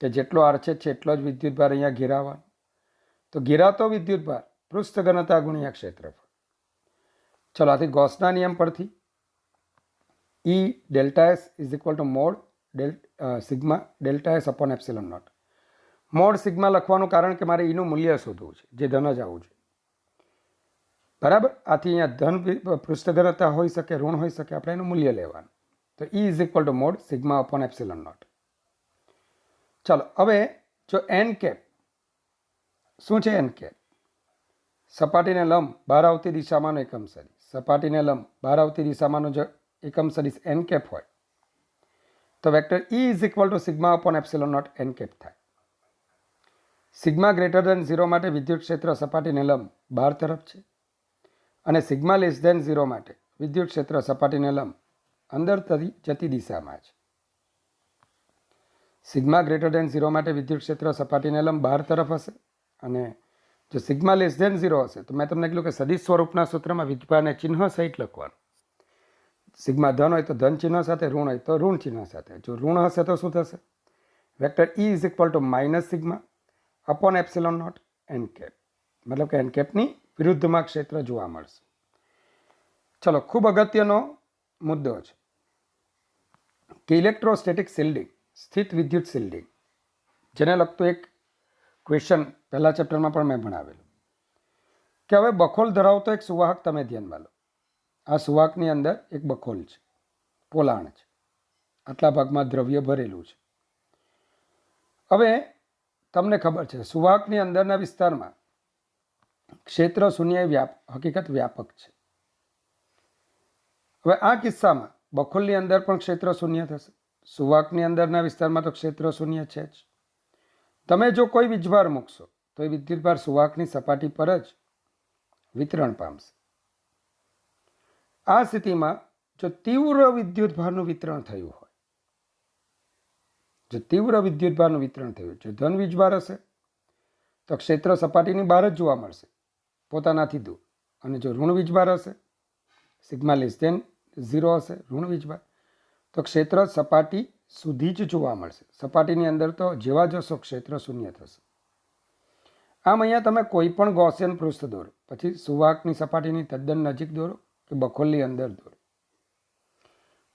કે જેટલો આડછેદ છે એટલો જ વિદ્યુતભાર અહીંયા ઘેરાવાનો. તો ઘેરાતો વિદ્યુતભાર પૃષ્ઠ ઘનતા ગુણ્યા ક્ષેત્રફળ. ચલો, આથી ગૌસના નિયમ પરથી E delta S is equal to mod sigma delta S upon epsilon nought. Mod sigma લખવાનું કારણ કે મારે ઈનું મૂલ્ય શોધવું છે, જે ધન જ આવવું જોઈએ. બરાબર. આથી અહીંયા ધન પૃષ્ઠ ઘનતા હોઈ શકે, ઋણ હોઈ શકે, આપણે એનું મૂલ્ય લેવાનું. તો E is equal to mod sigma upon epsilon naught. ચાલો, હવે જો એન કેપ શું છે? એન કેપ સપાટીને લંબ બહાર આવતી દિશામાંનો એકમ સદિશ. સપાટીને લંબ બહાર આવતી દિશામાંનો જો એકમ સદિશ એન કેપ હોય તો vector E is equal to sigma upon epsilon naught n cap થાય. સિગ્મા ગ્રેટર ધેન 0 માટે વિદ્યુત ક્ષેત્ર સપાટીને લંબ બહાર તરફ છે અને સિગ્મા લેસ ધેન 0 માટે વિદ્યુત ક્ષેત્ર સપાટીને લંબ અંદર જતી દિશામાં છે. સિગ્મા ગ્રેટર ધેન 0 માટે વિદ્યુત ક્ષેત્ર સપાટીને લંબ બહાર તરફ હશે, અને જો સિગ્મા લેસ ધેન 0 હશે તો મેં તમને કીધું કે સદિશ સ્વરૂપના સૂત્રમાં વીજભારને ચિહ્ન સહિત લખવાનું. સિગ્મા ધન હોય તો ધન ચિહ્ન સાથે, ઋણ હોય તો ઋણ ચિહ્ન સાથે. જો ઋણ હશે તો શું થશે? Vector E is equal to minus sigma upon epsilon naught n cap. મતલબ કે એન કેપની વિરુદ્ધમાં ક્ષેત્ર જોવા મળશે. ચલો, ખૂબ અગત્યનો મુદ્દો છે કે ઇલેક્ટ્રોસ્ટેટિક શિલ્ડિંગ, સ્થિત વિદ્યુત શિલ્ડિંગ, જેને લગતું એક ક્વેશ્ચન પહેલા ચેપ્ટરમાં પણ મેં ભણાવેલું કે હવે બખોલ ધરાવતો એક સુવાહક તમે ધ્યાનમાં લો. આ સુવાહકની અંદર એક બખોલ છે, પોલાણ છે, આટલા ભાગમાં દ્રવ્ય ભરેલું છે. હવે તમને ખબર છે સુવાહકની અંદરના વિસ્તારમાં ક્ષેત્ર શૂન્ય હકીકત વ્યાપક છે. હવે આ કિસ્સામાં બખોલની અંદર પણ ક્ષેત્ર શૂન્ય થશે. સુવાહકની અંદરના વિસ્તારમાં તો ક્ષેત્ર શૂન્ય છે જ. તમે જો કોઈ વીજભાર મૂકશો તો એ વિદ્યુતભાર સુવાહકની સપાટી પર જ વિતરણ પામશે. આ સ્થિતિમાં જો તીવ્ર વિદ્યુતભારનું વિતરણ થયું હોય, જો તીવ્ર વિદ્યુતભારનું વિતરણ થયું, જો ધન વીજભાર હશે તો ક્ષેત્ર સપાટીની બહાર જ જોવા મળશે, પોતાનાથી દૂર. અને જો ઋણ વીજભાર હશે, સિગ્મા લેસ ધેન 0 હશે, ઋણ વીજભાર, તો ક્ષેત્ર સપાટી સુધી જ જોવા મળશે. સપાટીની અંદર તો જેવા જશો ક્ષેત્ર શૂન્ય થશે. આમ અહીંયા તમે કોઈ પણ ગૌસિયન પૃષ્ઠ દોરો, પછી સુવાહકની સપાટીની તદ્દન નજીક દોરો કે બખોલની અંદર દોરો,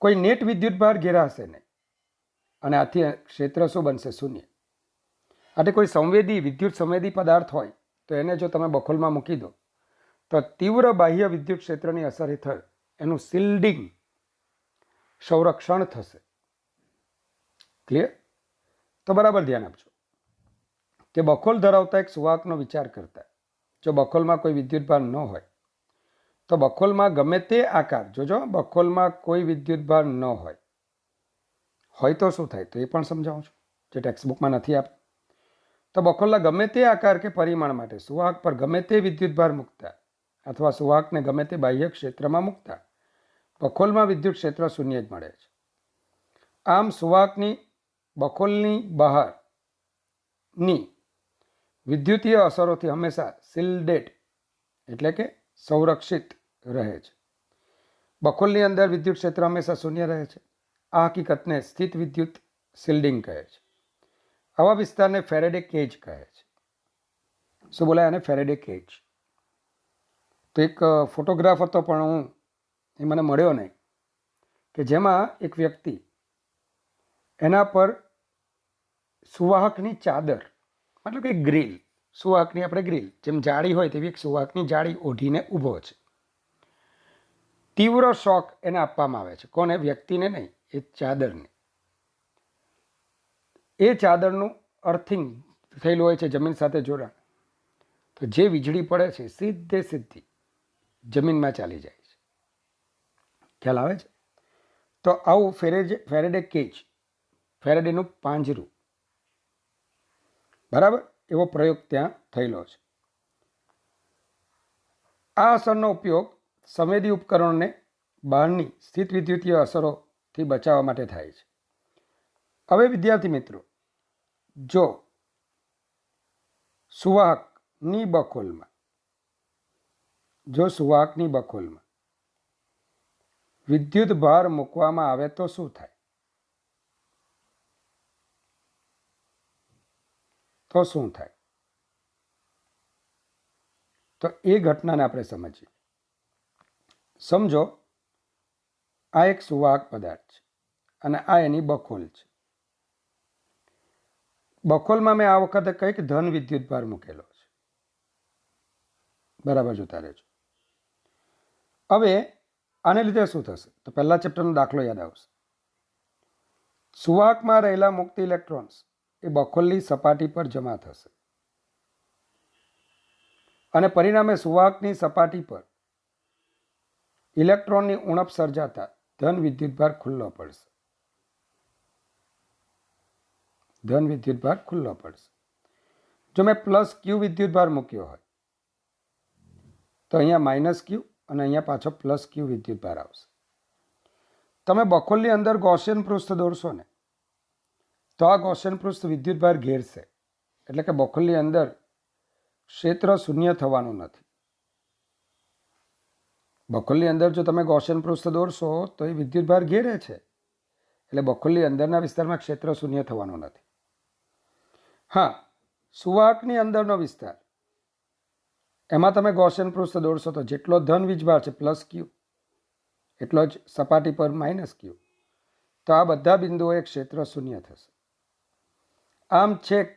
કોઈ નેટ વિદ્યુતભાર ઘેરાશે નહીં અને આથી ક્ષેત્ર શું બનશે? શૂન્ય. આથી કોઈ સંવેદી વિદ્યુત સંવેદી પદાર્થ હોય તો એને જો તમે બખોલમાં મૂકી દો તો તીવ્ર બાહ્ય વિદ્યુત ક્ષેત્રની અસર હેઠળ એનું શિલ્ડિંગ સંરક્ષણ થશે. ક્લિયર? તો બરાબર ધ્યાન આપજો કે બખોલ ધરાવતા એક સુવાહકનો વિચાર કરતા જો બખોલમાં કોઈ વિદ્યુતભાર ન હોય તો બખોલમાં ગમે તે આકાર, જોજો બખોલમાં કોઈ વિદ્યુતભાર ન હોય તો શું થાય? તો એ પણ સમજાવું છું, જે ટેક્સ્ટબુકમાં નથી આપતું. તો બખોલના ગમે તે આકાર કે પરિમાણ માટે સુવાહક પર ગમે તે વિદ્યુતભાર મૂકતા અથવા સુવાહકને ગમે તે બાહ્ય ક્ષેત્રમાં મૂકતા બખોલમાં વિદ્યુત ક્ષેત્ર શૂન્ય જ મળે છે. આમ સુવાહકની બખોલની બહારની વિદ્યુતીય અસરોથી હંમેશા શિલ્ડેડ એટલે કે સંરક્ષિત રહે છે. બખોલની અંદર વિદ્યુત ક્ષેત્ર હંમેશા શૂન્ય રહે છે. આ હકીકતને સ્થિત વિદ્યુત શિલ્ડિંગ કહે છે. આવા વિસ્તારને ફેરેડે કેજ કહે છે. શું બોલાય આને? Faraday cage. તો એક ફોટોગ્રાફ હતો પણ એ મને મળ્યો નહીં, કે જેમાં એક વ્યક્તિ એના પર સુવાહકની ચાદર, મતલબ કે ગ્રીલ, સુવાહકની આપણે ગ્રીલ જેમ જાળી હોય તેવી એક સુવાહકની જાળી ઓઢીને ઊભો છે. તીવ્ર શોક એને આપવામાં આવે છે. કોને? વ્યક્તિને નહીં, એ ચાદરને. એ ચાદરનું અર્થિંગ થયેલું હોય છે જમીન સાથે જોડાણ, તો જે વીજળી પડે છે સીધી જમીનમાં ચાલી જાય છે. ખ્યાલ આવે છે? તો આવું ફેરેડે કેજ, ફેરેડેનું પાંજરું, બરાબર, એવો પ્રયોગ ત્યાં થયેલો છે. આ અસરનો ઉપયોગ સંવેદી ઉપકરણોને બહારની સ્થિત વિદ્યુતીય અસરોથી બચાવવા માટે થાય છે. હવે વિદ્યાર્થી મિત્રો, જો સુવાહકની બખોલમાં વિદ્યુત ભાર મૂકવામાં આવે તો શું થાય? તો એ ઘટનાને આપણે સમજીએ. સમજો આ એક સુવાહક પદાર્થ છે અને આ એની બખોલ છે. બખોલમાં મેં આ વખતે કંઈક ધન વિદ્યુતભાર મૂકેલો છે. બરાબર જોતા રહેજો. હવે આને લીધે શું થશે? તો પહેલા ચેપ્ટરનો દાખલો યાદ આવશે. સુવાહકમાં રહેલા મુક્ત ઇલેક્ટ્રોન્સ એ બખોલની સપાટી પર જમા થશે અને પરિણામે સુવાહકની સપાટી પર ઇલેક્ટ્રોનની ઉણપ સર્જાતા ધન વિદ્યુતભાર ખુલ્લો પડશે. જો મેં પ્લસ ક્યુ વિદ્યુતભાર મૂક્યો હોય તો અહીંયા માઇનસ ક્યુ અને અહીંયા પાછો પ્લસ ક્યુ વિદ્યુતભાર આવશે. તમે બખોલની અંદર ગૌસિયન પૃષ્ઠ દોરશો ને તો આ ગૌસિયન પૃષ્ઠ વિદ્યુતભાર ઘેરશે, એટલે કે બખોલની અંદર ક્ષેત્ર શૂન્ય થવાનું નથી. બખોલની અંદર જો તમે ગૌસિયન પૃષ્ઠ દોરશો તો એ વિદ્યુતભાર ઘેરે છે, એટલે બખોલની અંદરના વિસ્તારમાં ક્ષેત્ર શૂન્ય થવાનું નથી. હા, સુવાહકની અંદરનો વિસ્તાર, એમાં તમે ગૌસિયન પૃષ્ઠ દોરશો તો જેટલો ધન વીજભાર છે પ્લસ ક્યુ એટલો જ સપાટી પર માઇનસ ક્યુ, તો આ બધા બિંદુઓએ ક્ષેત્ર શૂન્ય થશે. આમ છેક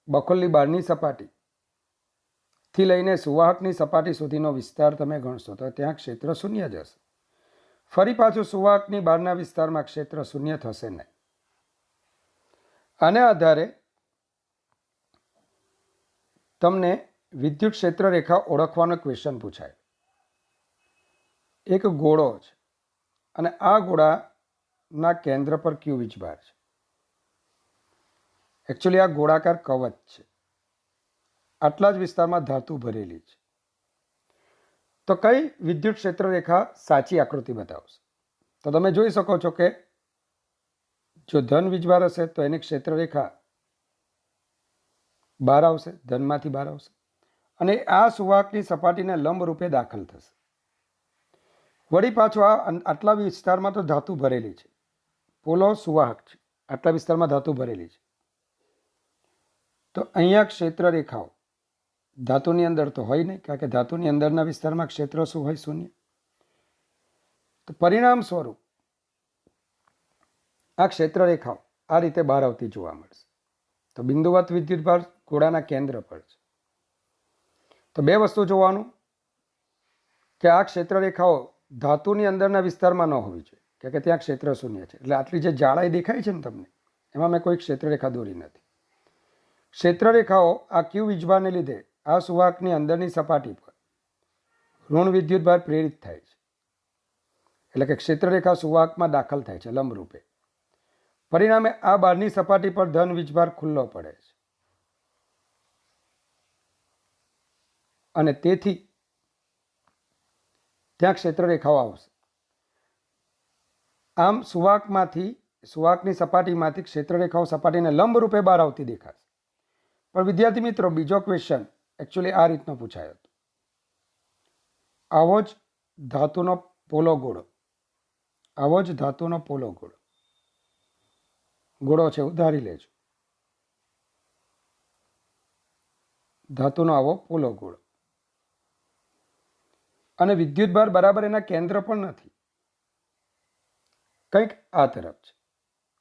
બખોલની બહારની સપાટીથી લઈને સુવાહકની સપાટી સુધીનો વિસ્તાર તમે ગણશો તો ત્યાં ક્ષેત્ર શૂન્ય જ હશે. ફરી પાછું સુવાહકની બહારના વિસ્તારમાં ક્ષેત્ર શૂન્ય થશે નહીં. આને આધારે તમને વિદ્યુત ક્ષેત્ર રેખા ઓળખવાનો ક્વેશ્ચન પૂછાય. એક ગોળો છે અને આ ગોળાના કેન્દ્ર પર ક્યુ વીજભાર છે. એકચ્યુઅલી આ ગોળાકાર કવચ છે. આટલા જ વિસ્તારમાં ધાતુ ભરેલી છે. તો કઈ વિદ્યુત ક્ષેત્ર રેખા સાચી આકૃતિ બતાવશે? તો તમે જોઈ શકો છો કે જો ધન વીજભાર હશે તો એની ક્ષેત્ર રેખા બહાર આવશે, ધનમાંથી બહાર આવશે અને આ સુવાહકની સપાટીને લંબ રૂપે દાખલ થશે. વળી પાછો આટલા વિસ્તારમાં તો ધાતુ ભરેલી છે, પોલો સુવાહક છે, આટલા વિસ્તારમાં ધાતુ ભરેલી છે, તો અહીંયા ક્ષેત્ર રેખાઓ ધાતુની અંદર તો હોય નહીં, કારણ કે ધાતુની અંદરના વિસ્તારમાં ક્ષેત્ર શું હોય? શૂન્ય. તો પરિણામ સ્વરૂપ આ ક્ષેત્ર રેખાઓ આ રીતે બહાર આવતી જોવા મળશે. તો બિંદુવત વિદ્યુતભાર ગોળાના કેન્દ્ર પર છે. તો બે વસ્તુ જોવાનું કે આ ક્ષેત્ર રેખાઓ ધાતુની અંદરના વિસ્તારમાં ન હોવી જોઈએ, કારણ કે ત્યાં ક્ષેત્ર શૂન્ય છે. એટલે આટલી જે જાડાઈ દેખાય છે ને તમને, એમાં મેં કોઈ ક્ષેત્ર રેખા દોરી નથી. ક્ષેત્ર રેખાઓ આ ક્યુ વીજભારને લીધે આ સુવાહકની અંદરની સપાટી પર ઋણ વિદ્યુતભાર પ્રેરિત થાય છે. એટલે કે ક્ષેત્ર રેખા સુવાહકમાં દાખલ થાય છે લંબરૂપે. પરિણામે આ બહારની સપાટી પર ધન વીજભાર ખુલ્લો પડે છે અને તેથી ત્યાં ક્ષેત્ર રેખાઓ આવશે. આમ સુવાહકની સપાટીમાંથી ક્ષેત્ર રેખાઓ સપાટીને લંબ રૂપે બહાર આવતી દેખાશે. પણ વિદ્યાર્થી મિત્રો, બીજો ક્વેશ્ચન એકચ્યુઅલી આ રીતનો પૂછાયો હતો. આવો જ ધાતુનો પોલો ગોળો, આવો જ ધાતુનો પોલો ગોળો છે, ઉધારી લેજો. ધાતુનો આવો પોલો ગોળો અને વિદ્યુતભાર બરાબર એના કેન્દ્ર પણ નથી, કંઈક આ તરફ છે.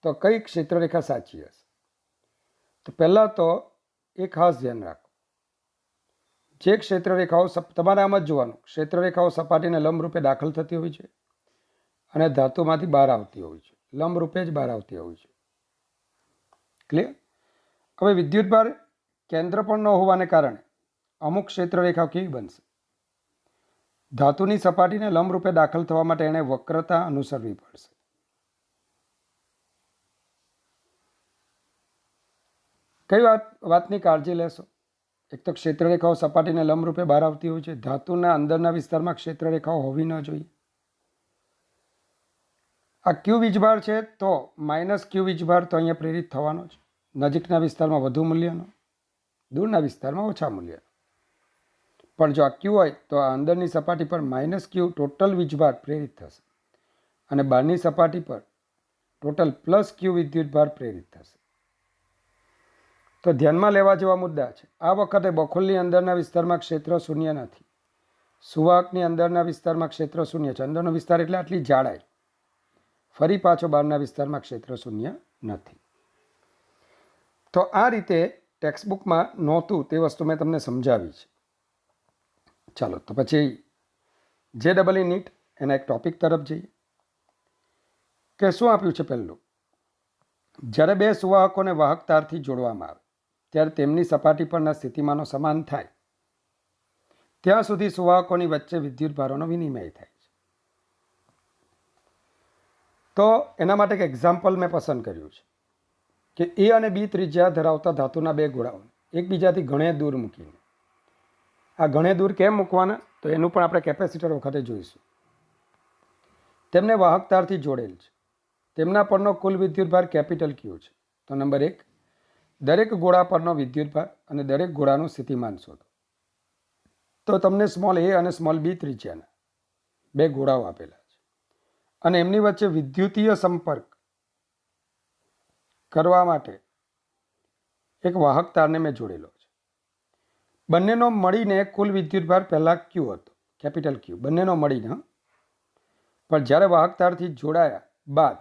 તો કઈ ક્ષેત્રરેખા સાચી હશે? તો પહેલાં તો એ ખાસ ધ્યાન રાખો, જે ક્ષેત્રરેખાઓ તમારે આમ જ જોવાનું, ક્ષેત્રરેખાઓ સપાટીને લંબરૂપે દાખલ થતી હોવી છે અને ધાતુમાંથી બહાર આવતી હોવી છે, લંબરૂપે જ બહાર આવતી હોવી છે. ક્લિયર? હવે વિદ્યુતભાર કેન્દ્ર પણ ન હોવાને કારણે અમુક ક્ષેત્રરેખાઓ કેવી બનશે? ધાતુની સપાટીને લંબરૂપે દાખલ થવા માટે એણે વક્રતા અનુસરવી પડશે. કઈ વાતની કાળજી લેશો? એક તો ક્ષેત્રરેખાઓ સપાટીને લંબરૂપે બહાર આવતી હોય છે, ધાતુના અંદરના વિસ્તારમાં ક્ષેત્રરેખાઓ હોવી ન જોઈએ. આ ક્યુ વીજભાર છે તો માઇનસ ક્યુ વીજભાર તો અહીંયા પ્રેરિત થવાનો છે. નજીકના વિસ્તારમાં વધુ મૂલ્યનો, દૂરના વિસ્તારમાં ઓછા મૂલ્યનો. પણ જો આ ક્યુ હોય તો આ અંદરની સપાટી પર માઇનસ ક્યુ ટોટલ વીજભાર પ્રેરિત થશે અને બહારની સપાટી પર ટોટલ પ્લસ ક્યુ વિદ્યુતભાર પ્રેરિત થશે. તો ધ્યાનમાં લેવા જેવા મુદ્દા છે. આ વખતે બખોલની અંદરના વિસ્તારમાં ક્ષેત્ર શૂન્ય નથી, સુવાહકની અંદરના વિસ્તારમાં ક્ષેત્ર શૂન્ય છે. અંદરનો વિસ્તાર એટલે આટલી જાડાઈ. ફરી પાછો બહારના વિસ્તારમાં ક્ષેત્ર શૂન્ય નથી. તો આ રીતે ટેક્સ્ટબુકમાં નહોતું તે વસ્તુ મેં તમને સમજાવી છે. ચાલો તો પછી JEE નીટ એના એક ટોપિક તરફ જઈએ કે શું આપ્યું છે. પહેલું, જ્યારે બે સુવાહકોને વાહક તારથી જોડવામાં આવે ત્યારે તેમની સપાટી પરના સ્થિતિમાનો સમાન થાય ત્યાં સુધી સુવાહકોની વચ્ચે વિદ્યુતભારોનો વિનિમય થાય છે. તો એના માટે એક એક્ઝામ્પલ મેં પસંદ કર્યું છે કે A અને B ત્રિજ્યા ધરાવતા ધાતુના બે ગોળાઓને એકબીજાથી ઘણે દૂર મૂકીને, આ ઘણે દૂર કેમ મૂકવાના તો એનું પણ આપણે કેપેસિટર વખતે જોઈશું. તેમને વાહક તારથી જોડેલ છે. તેમના પરનો કુલ વિદ્યુતભાર કેપિટલ ક્યુ છે. તો નંબર 1, દરેક ગોળા પરનો વિદ્યુતભાર અને દરેક ગોળાનું સ્થિતિમાન શોધો. તો તમને સ્મોલ a અને સ્મોલ b ત્રિજ્યાના બે ગોળાઓ આપેલા છે અને એમની વચ્ચે વિદ્યુતીય સંપર્ક કરવા માટે એક વાહક તારને મેં જોડેલો છે. બંનેનો મળીને કુલ વિદ્યુતભાર પહેલાં ક્યુ હતો, કેપિટલ ક્યુ, બંનેનો મળીને. પણ જ્યારે વાહક તારથી જોડાયા બાદ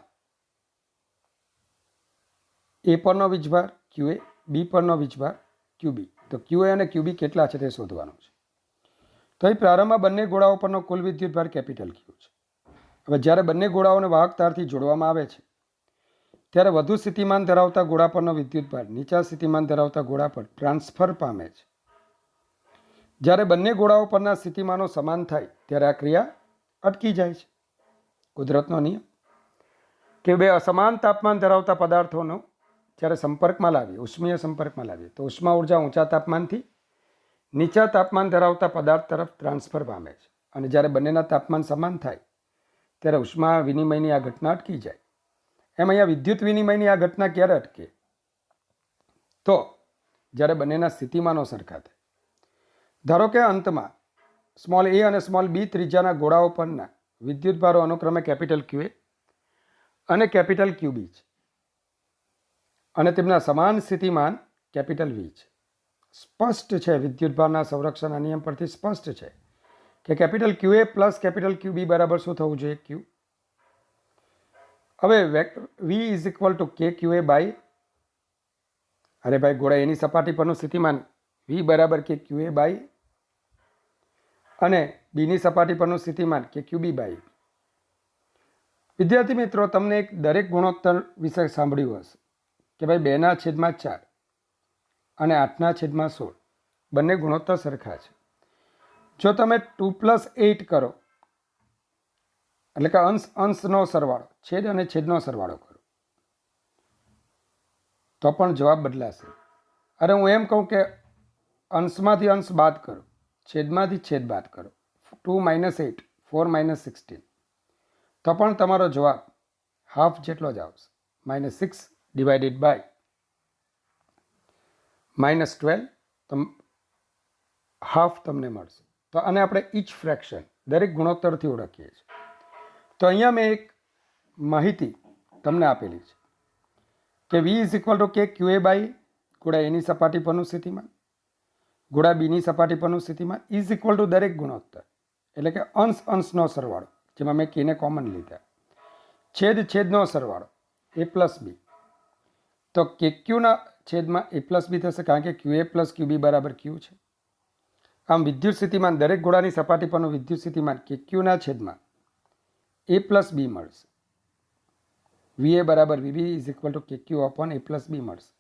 એ પરનો વીજભાર QA, બી પરનો વીજભાર QB. તો QA અને QB કેટલા છે તે શોધવાનું છે. તો અહીં પ્રારંભમાં બંને ગોળાઓ પરનો કુલ વિદ્યુતભાર કેપિટલ ક્યુ છે. હવે જ્યારે બંને ગોળાઓને વાહક તારથી જોડવામાં આવે છે ત્યારે વધુ સ્થિતિમાન ધરાવતા ગોળા પરનો વિદ્યુતભાર નીચા સ્થિતિમાન ધરાવતા ગોળા પર ટ્રાન્સફર પામે છે. જ્યારે બંને ગોળાઓ પરના સ્થિતિમાનો સમાન થાય ત્યારે આ ક્રિયા અટકી જાય છે. કુદરતનો નિયમ કે બે અસમાન તાપમાન ધરાવતા પદાર્થોનો જ્યારે સંપર્કમાં લાવીએ, ઉષ્મીય સંપર્કમાં લાવીએ, તો ઉષ્મા ઉર્જા ઊંચા તાપમાનથી નીચા તાપમાન ધરાવતા પદાર્થ તરફ ટ્રાન્સફર પામે છે. અને જ્યારે બંનેના તાપમાન સમાન થાય ત્યારે ઉષ્મા વિનિમયની આ ઘટના અટકી જાય. એમ અહીંયા વિદ્યુત વિનિમયની આ ઘટના ક્યારે અટકે? તો જ્યારે બંનેના સ્થિતિમાનો સરખા થાય. ધારો કે અંતમાં સ્મોલ a અને સ્મોલ b ત્રિજ્યાના ગોળાઓ પરના વિદ્યુતભારો અનુક્રમે કેપિટલ QA અને કેપિટલ QB છે અને તેમના સમાન સ્થિતિમાન કેપિટલ V છે. સ્પષ્ટ છે, વિદ્યુતભારના સંરક્ષણના નિયમ પરથી સ્પષ્ટ છે કે capital QA plus capital QB બરાબર શું થવું જોઈએ? Q. હવે V is equal to KQA by, અરે ભાઈ ગોળા, એની સપાટી પરનું સ્થિતિમાન V બરાબર KQA બાય અને બીની સપાટી પરનું સ્થિતિમાન KQB બાય. વિદ્યાર્થી મિત્રો, તમને એક દરેક ગુણોત્તર વિશે સાંભળ્યું હશે કે ભાઈ 2/4 અને 8/16 બંને ગુણોત્તર સરખા છે. જો તમે 2+8 કરો, એટલે કે અંશનો સરવાળો, છેદ અને છેદનો સરવાળો કરો, તો પણ જવાબ બદલાશે. અરે હું એમ કહું કે અંશમાંથી અંશ બાદ કરો, છેદમાંથી છેદ બાદ કરો, 2 - 8 4 - 16, તો પણ તમારો જવાબ હાફ જેટલો જ આવશે. -6 ડિવાઇડેડ બાય -12 હાફ તમને મળશે. તો આને આપણે ઈચ ફ્રેક્શન દરેક ગુણોત્તરથી ઓળખીએ છીએ. તો અહીંયા મેં એક માહિતી તમને આપેલી છે કે V is equal to KQA by ગુણા એની સપાટી પરનું સ્થિતિમાન ગુણા બીની સપાટી પરનું સ્થિતિમાન ઇઝ ઇક્વલ ટુ દરેક ગુણોત્તર, એટલે કે અંશનો સરવાળો, જેમાં મેં Kને કોમન લીધા, છેદનો સરવાળો A પ્લસ B. તો KQના છેદમાં A પ્લસ B થશે, કારણ કે QA પ્લસ QB બરાબર Q છે. આમ વિદ્યુત સ્થિતિમાન દરેક ગોળાની સપાટી પરનું વિદ્યુત સ્થિતિમાન KQના છેદમાં A પ્લસ B મળશે. VA બરાબર VB is equal to KQ upon A plus B મળશે.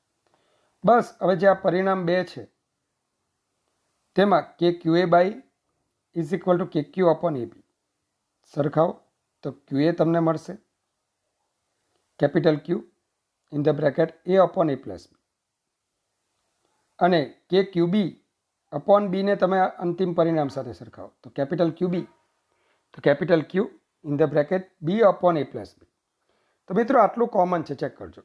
બસ હવે જે આ પરિણામ 2 છે તેમાં KQA by is equal to KQ upon AB સરખાવો, તો QA તમને મળશે capital Q in the bracket A upon A plus B, અને KQB અપોન B ને તમે અંતિમ પરિણામ સાથે સરખાવો, તો કેપિટલ QB, તો capital Q in the bracket B upon A plus B. તો મિત્રો આટલું કોમન છે, ચેક કરજો.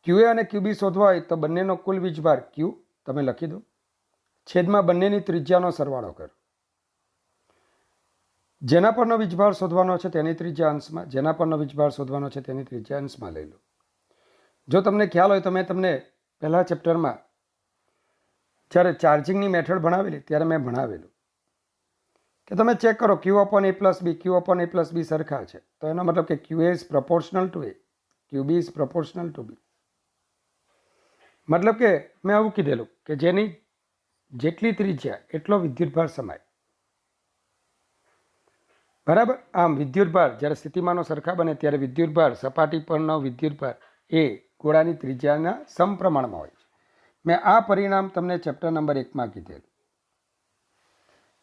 QA અને QB શોધવા હોય તો બંનેનો કુલ વીજભાર Q તમે લખી દો, છેદમાં બંનેની ત્રિજ્યાનો સરવાળો કરો. જેના પરનો વીજભાર શોધવાનો છે તેની ત્રિજ્યા અંશમાં, જેના પરનો વીજભાર શોધવાનો છે તેની ત્રિજ્યા અંશમાં લઈ લો. જો તમને ખ્યાલ હોય તો મેં તમને પહેલા ચેપ્ટરમાં જ્યારે ચાર્જિંગની મેથડ ભણાવેલી ત્યારે મેં ભણાવેલું કે તમે ચેક કરો Q upon A plus B, Q upon A plus B સરખા છે, તો એનો મતલબ કે QA is proportional two A, QB is proportional two B. મતલબ કે મેં આવું કીધેલું કે જેની જેટલી ત્રિજ્યા એટલો વિદ્યુતભાર સમાય. બરાબર. આમ વિદ્યુતભાર જ્યારે સ્થિતિમાનો સરખા બને ત્યારે વિદ્યુતભાર સપાટી પરનો વિદ્યુતભાર એ ગોળાની ત્રિજ્યાના સમપ્રમાણમાં હોય છે. મેં આ પરિણામ તમને ચેપ્ટર નંબર 1માં કીધેલું.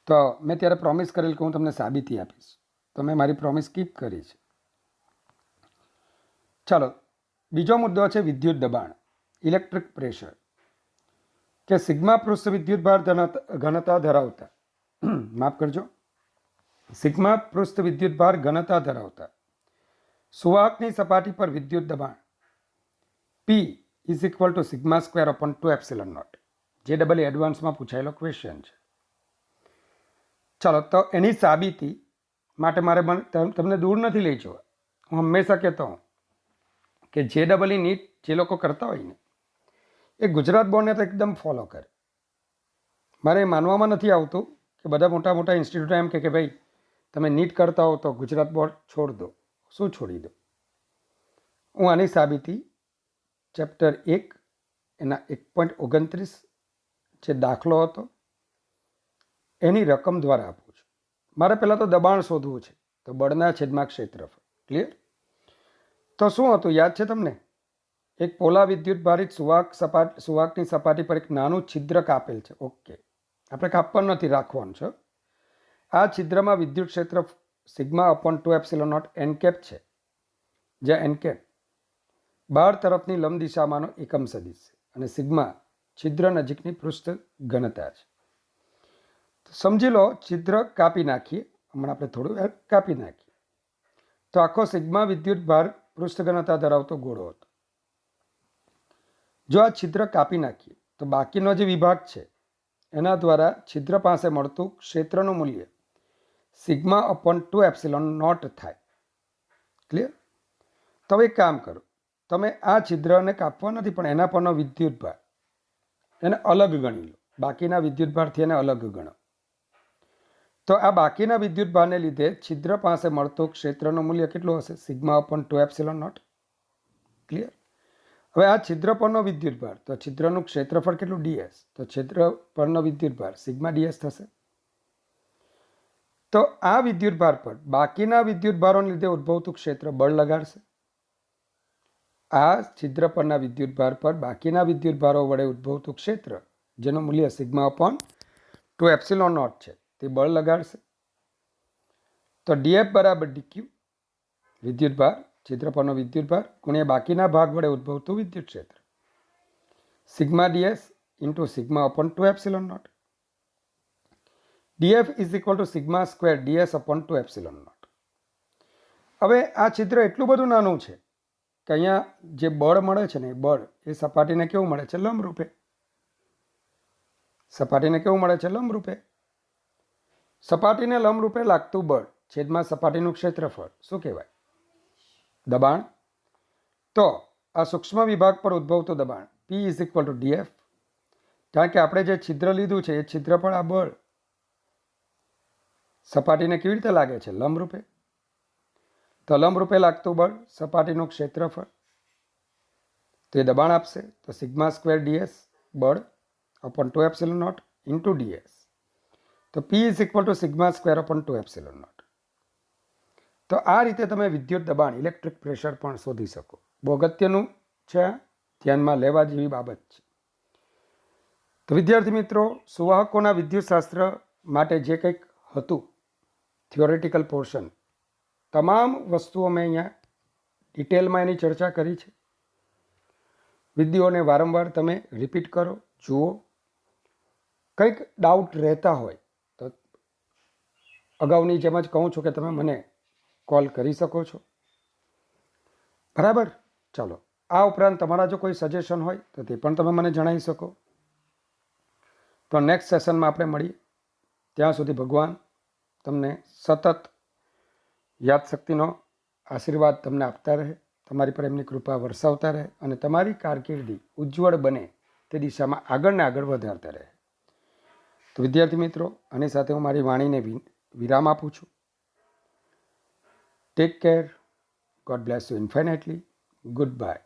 તો મેં ત્યારે પ્રોમિસ કરેલ કે હું તમને સાબિતી આપીશ, તો મેં મારી પ્રોમિસ કીપ કરી છે. ચાલો, બીજો મુદ્દો છે વિદ્યુત દબાણ, ઇલેક્ટ્રિક પ્રેશર, કે સિગ્મા પૃષ્ઠ વિદ્યુતભાર ઘનતા ધરાવતા માફ કરજો સિગ્મા પૃષ્ઠ વિદ્યુતભાર ઘનતા ધરાવતા સુવાહકની સપાટી પર વિદ્યુત દબાણ P is equal to sigma square upon 2ε0, જે ડબલ એડવાન્સમાં પૂછાયેલો ક્વેશ્ચન છે. ચાલો, તો એની સાબિતી માટે મારે તમને દૂર નથી લઈ જવા. હું હંમેશા કહેતો હોઉં કે જે ડબલ નીટ જે લોકો કરતા હોય ને એ ગુજરાત બોર્ડને તો એકદમ ફોલો કરે. મારે માનવામાં નથી આવતું કે બધા મોટા મોટા ઇન્સ્ટિટ્યૂટ એમ કે ભાઈ તમે નીટ કરતા હો તો ગુજરાત બોર્ડ છોડ દો. શું છોડી દો? હું આની સાબિતી ચેપ્ટર 1 એના 1.29 જે દાખલો હતો એની રકમ દ્વારા આપું છું. મારે પહેલાં તો દબાણ શોધવું છે, તો બળના છેદમાં ક્ષેત્રફળ. ક્લિયર? તો શું હતું યાદ છે તમને? એક પોલા વિદ્યુત ભારિત સુવાહકની સપાટી પર એક નાનું છિદ્ર કાપેલ છે. ઓકે, આપણે કાપવાનું નથી, રાખવાનું છે. આ છિદ્રમાં વિદ્યુત ક્ષેત્ર સિગ્મા અપોન 2ε0 n કેપ છે, જ્યાં n કેપ બહાર તરફની લંબ દિશામાંનો એકમ સદિશ છે અને સિગ્મા છિદ્ર નજીકની પૃષ્ઠ ઘનતા છે. સમજી લો, છિદ્ર કાપી નાખીએ, હમણાં આપણે થોડું કાપી નાખીએ તો આખો સિગ્મા વિદ્યુત ભાર પૃષ્ઠ ઘનતા ધરાવતો ગોળો હતો. જો આ છિદ્ર કાપી નાખીએ તો બાકીનો જે વિભાગ છે એના દ્વારા છિદ્ર પાસે મળતું ક્ષેત્રનું મૂલ્ય સિગ્મા અપોન 2ε0 થાય. ક્લિયર? તો હવે એક કામ કરો, તમે આ છિદ્રને કાપવા નથી પણ એના પરનો વિદ્યુત ભાર એને અલગ ગણી લો, બાકીના વિદ્યુતભારથી એને અલગ ગણો. તો આ બાકીના વિદ્યુતભારને લીધે છિદ્ર પાસે મળતું ક્ષેત્રનું મૂલ્ય કેટલું હશે? Sigma upon 2 epsilon naught. Clear? હવે આ છિદ્ર પરનો વિદ્યુતભાર, તો છિદ્રનું ક્ષેત્રફળ કેટલું? ds. તો છિદ્ર પરનો વિદ્યુતભાર સિગ્મા ds થશે. તો આ વિદ્યુતભાર પર બાકીના વિદ્યુતભારોને લીધે ઉદ્ભવતું ક્ષેત્ર બળ લગાડશે. આ છિદ્ર પરના વિદ્યુતભાર પર બાકીના વિદ્યુતભારો વડે ઉદ્ભવતું ક્ષેત્ર, જેનું મૂલ્ય સિગ્મા અપોન 2 એપ્સિલોન નોટ છે, તે બળ લગાડશે. તો dF બરાબર dq, વિદ્યુતભાર, છિદ્ર પરનો વિદ્યુતભાર ગુણ્યા બાકીના ભાગ વડે ઉદ્ભવતું વિદ્યુત ક્ષેત્ર, sigma ds into sigma upon 2 epsilon naught. dF is equal to sigma square ds upon 2 epsilon naught. હવે આ છિદ્ર એટલું બધું નાનું છે કે અહીંયા જે બળ મળે છે ને, એ બળ એ સપાટીને કેવું મળે છે? લંબરૂપે. સપાટીને કેવું મળે છે? લંબરૂપે. સપાટીને લંબરૂપે લાગતું બળ છેદમાં સપાટીનું ક્ષેત્રફળ શું કહેવાય? દબાણ. તો આ સૂક્ષ્મ વિભાગ પર ઉદ્ભવતું દબાણ P is equal two dF. કારણ કે આપણે જે છિદ્ર લીધું છે એ છિદ્ર પર આ બળ સપાટીને કેવી રીતે લાગે છે? લંબરૂપે. તો લંબરૂપે લાગતું બળ સપાટીનું ક્ષેત્રફળ, તો એ દબાણ આપશે. તો સિગ્મા સ્ક્વેર ds બળ upon 2 epsilon naught into ds. તો P is equal to sigma square upon 2 epsilon naught. તો આ રીતે તમે વિદ્યુત દબાણ, ઇલેક્ટ્રિક પ્રેશર પણ શોધી શકો. બહુ અગત્યનું છે, ધ્યાનમાં લેવા જેવી બાબત છે. તો વિદ્યાર્થી મિત્રો, સુવાહકોના વિદ્યુતશાસ્ત્ર માટે જે કંઈક હતું થિયોરેટિકલ પોર્શન, તમામ વસ્તુઓ મેં અહીંયા ડિટેલમાં એની ચર્ચા કરી છે. વિડીયોને વારંવાર તમે રિપીટ કરો, જુઓ. કંઈક ડાઉટ રહેતા હોય તો અગાઉની જેમ જ કહું છું કે તમે મને કોલ કરી શકો છો. બરાબર? ચાલો, આ ઉપરાંત તમારા જો કોઈ સજેશન હોય તો તે પણ તમે મને જણાવી શકો. તો નેક્સ્ટ સેશનમાં આપણે મળીએ. ત્યાં સુધી ભગવાન તમને સતત યાદશક્તિનો આશીર્વાદ તમને આપતા રહે, તમારી પર એમની કૃપા વરસાવતા રહે અને તમારી કારકિર્દી ઉજ્જવળ બને તે દિશામાં આગળ ને આગળ વધારતા રહે. તો વિદ્યાર્થી મિત્રો, આની સાથે હું મારી વાણીને વિરામ આપું છું. Take care. God bless you infinitely. Good bye.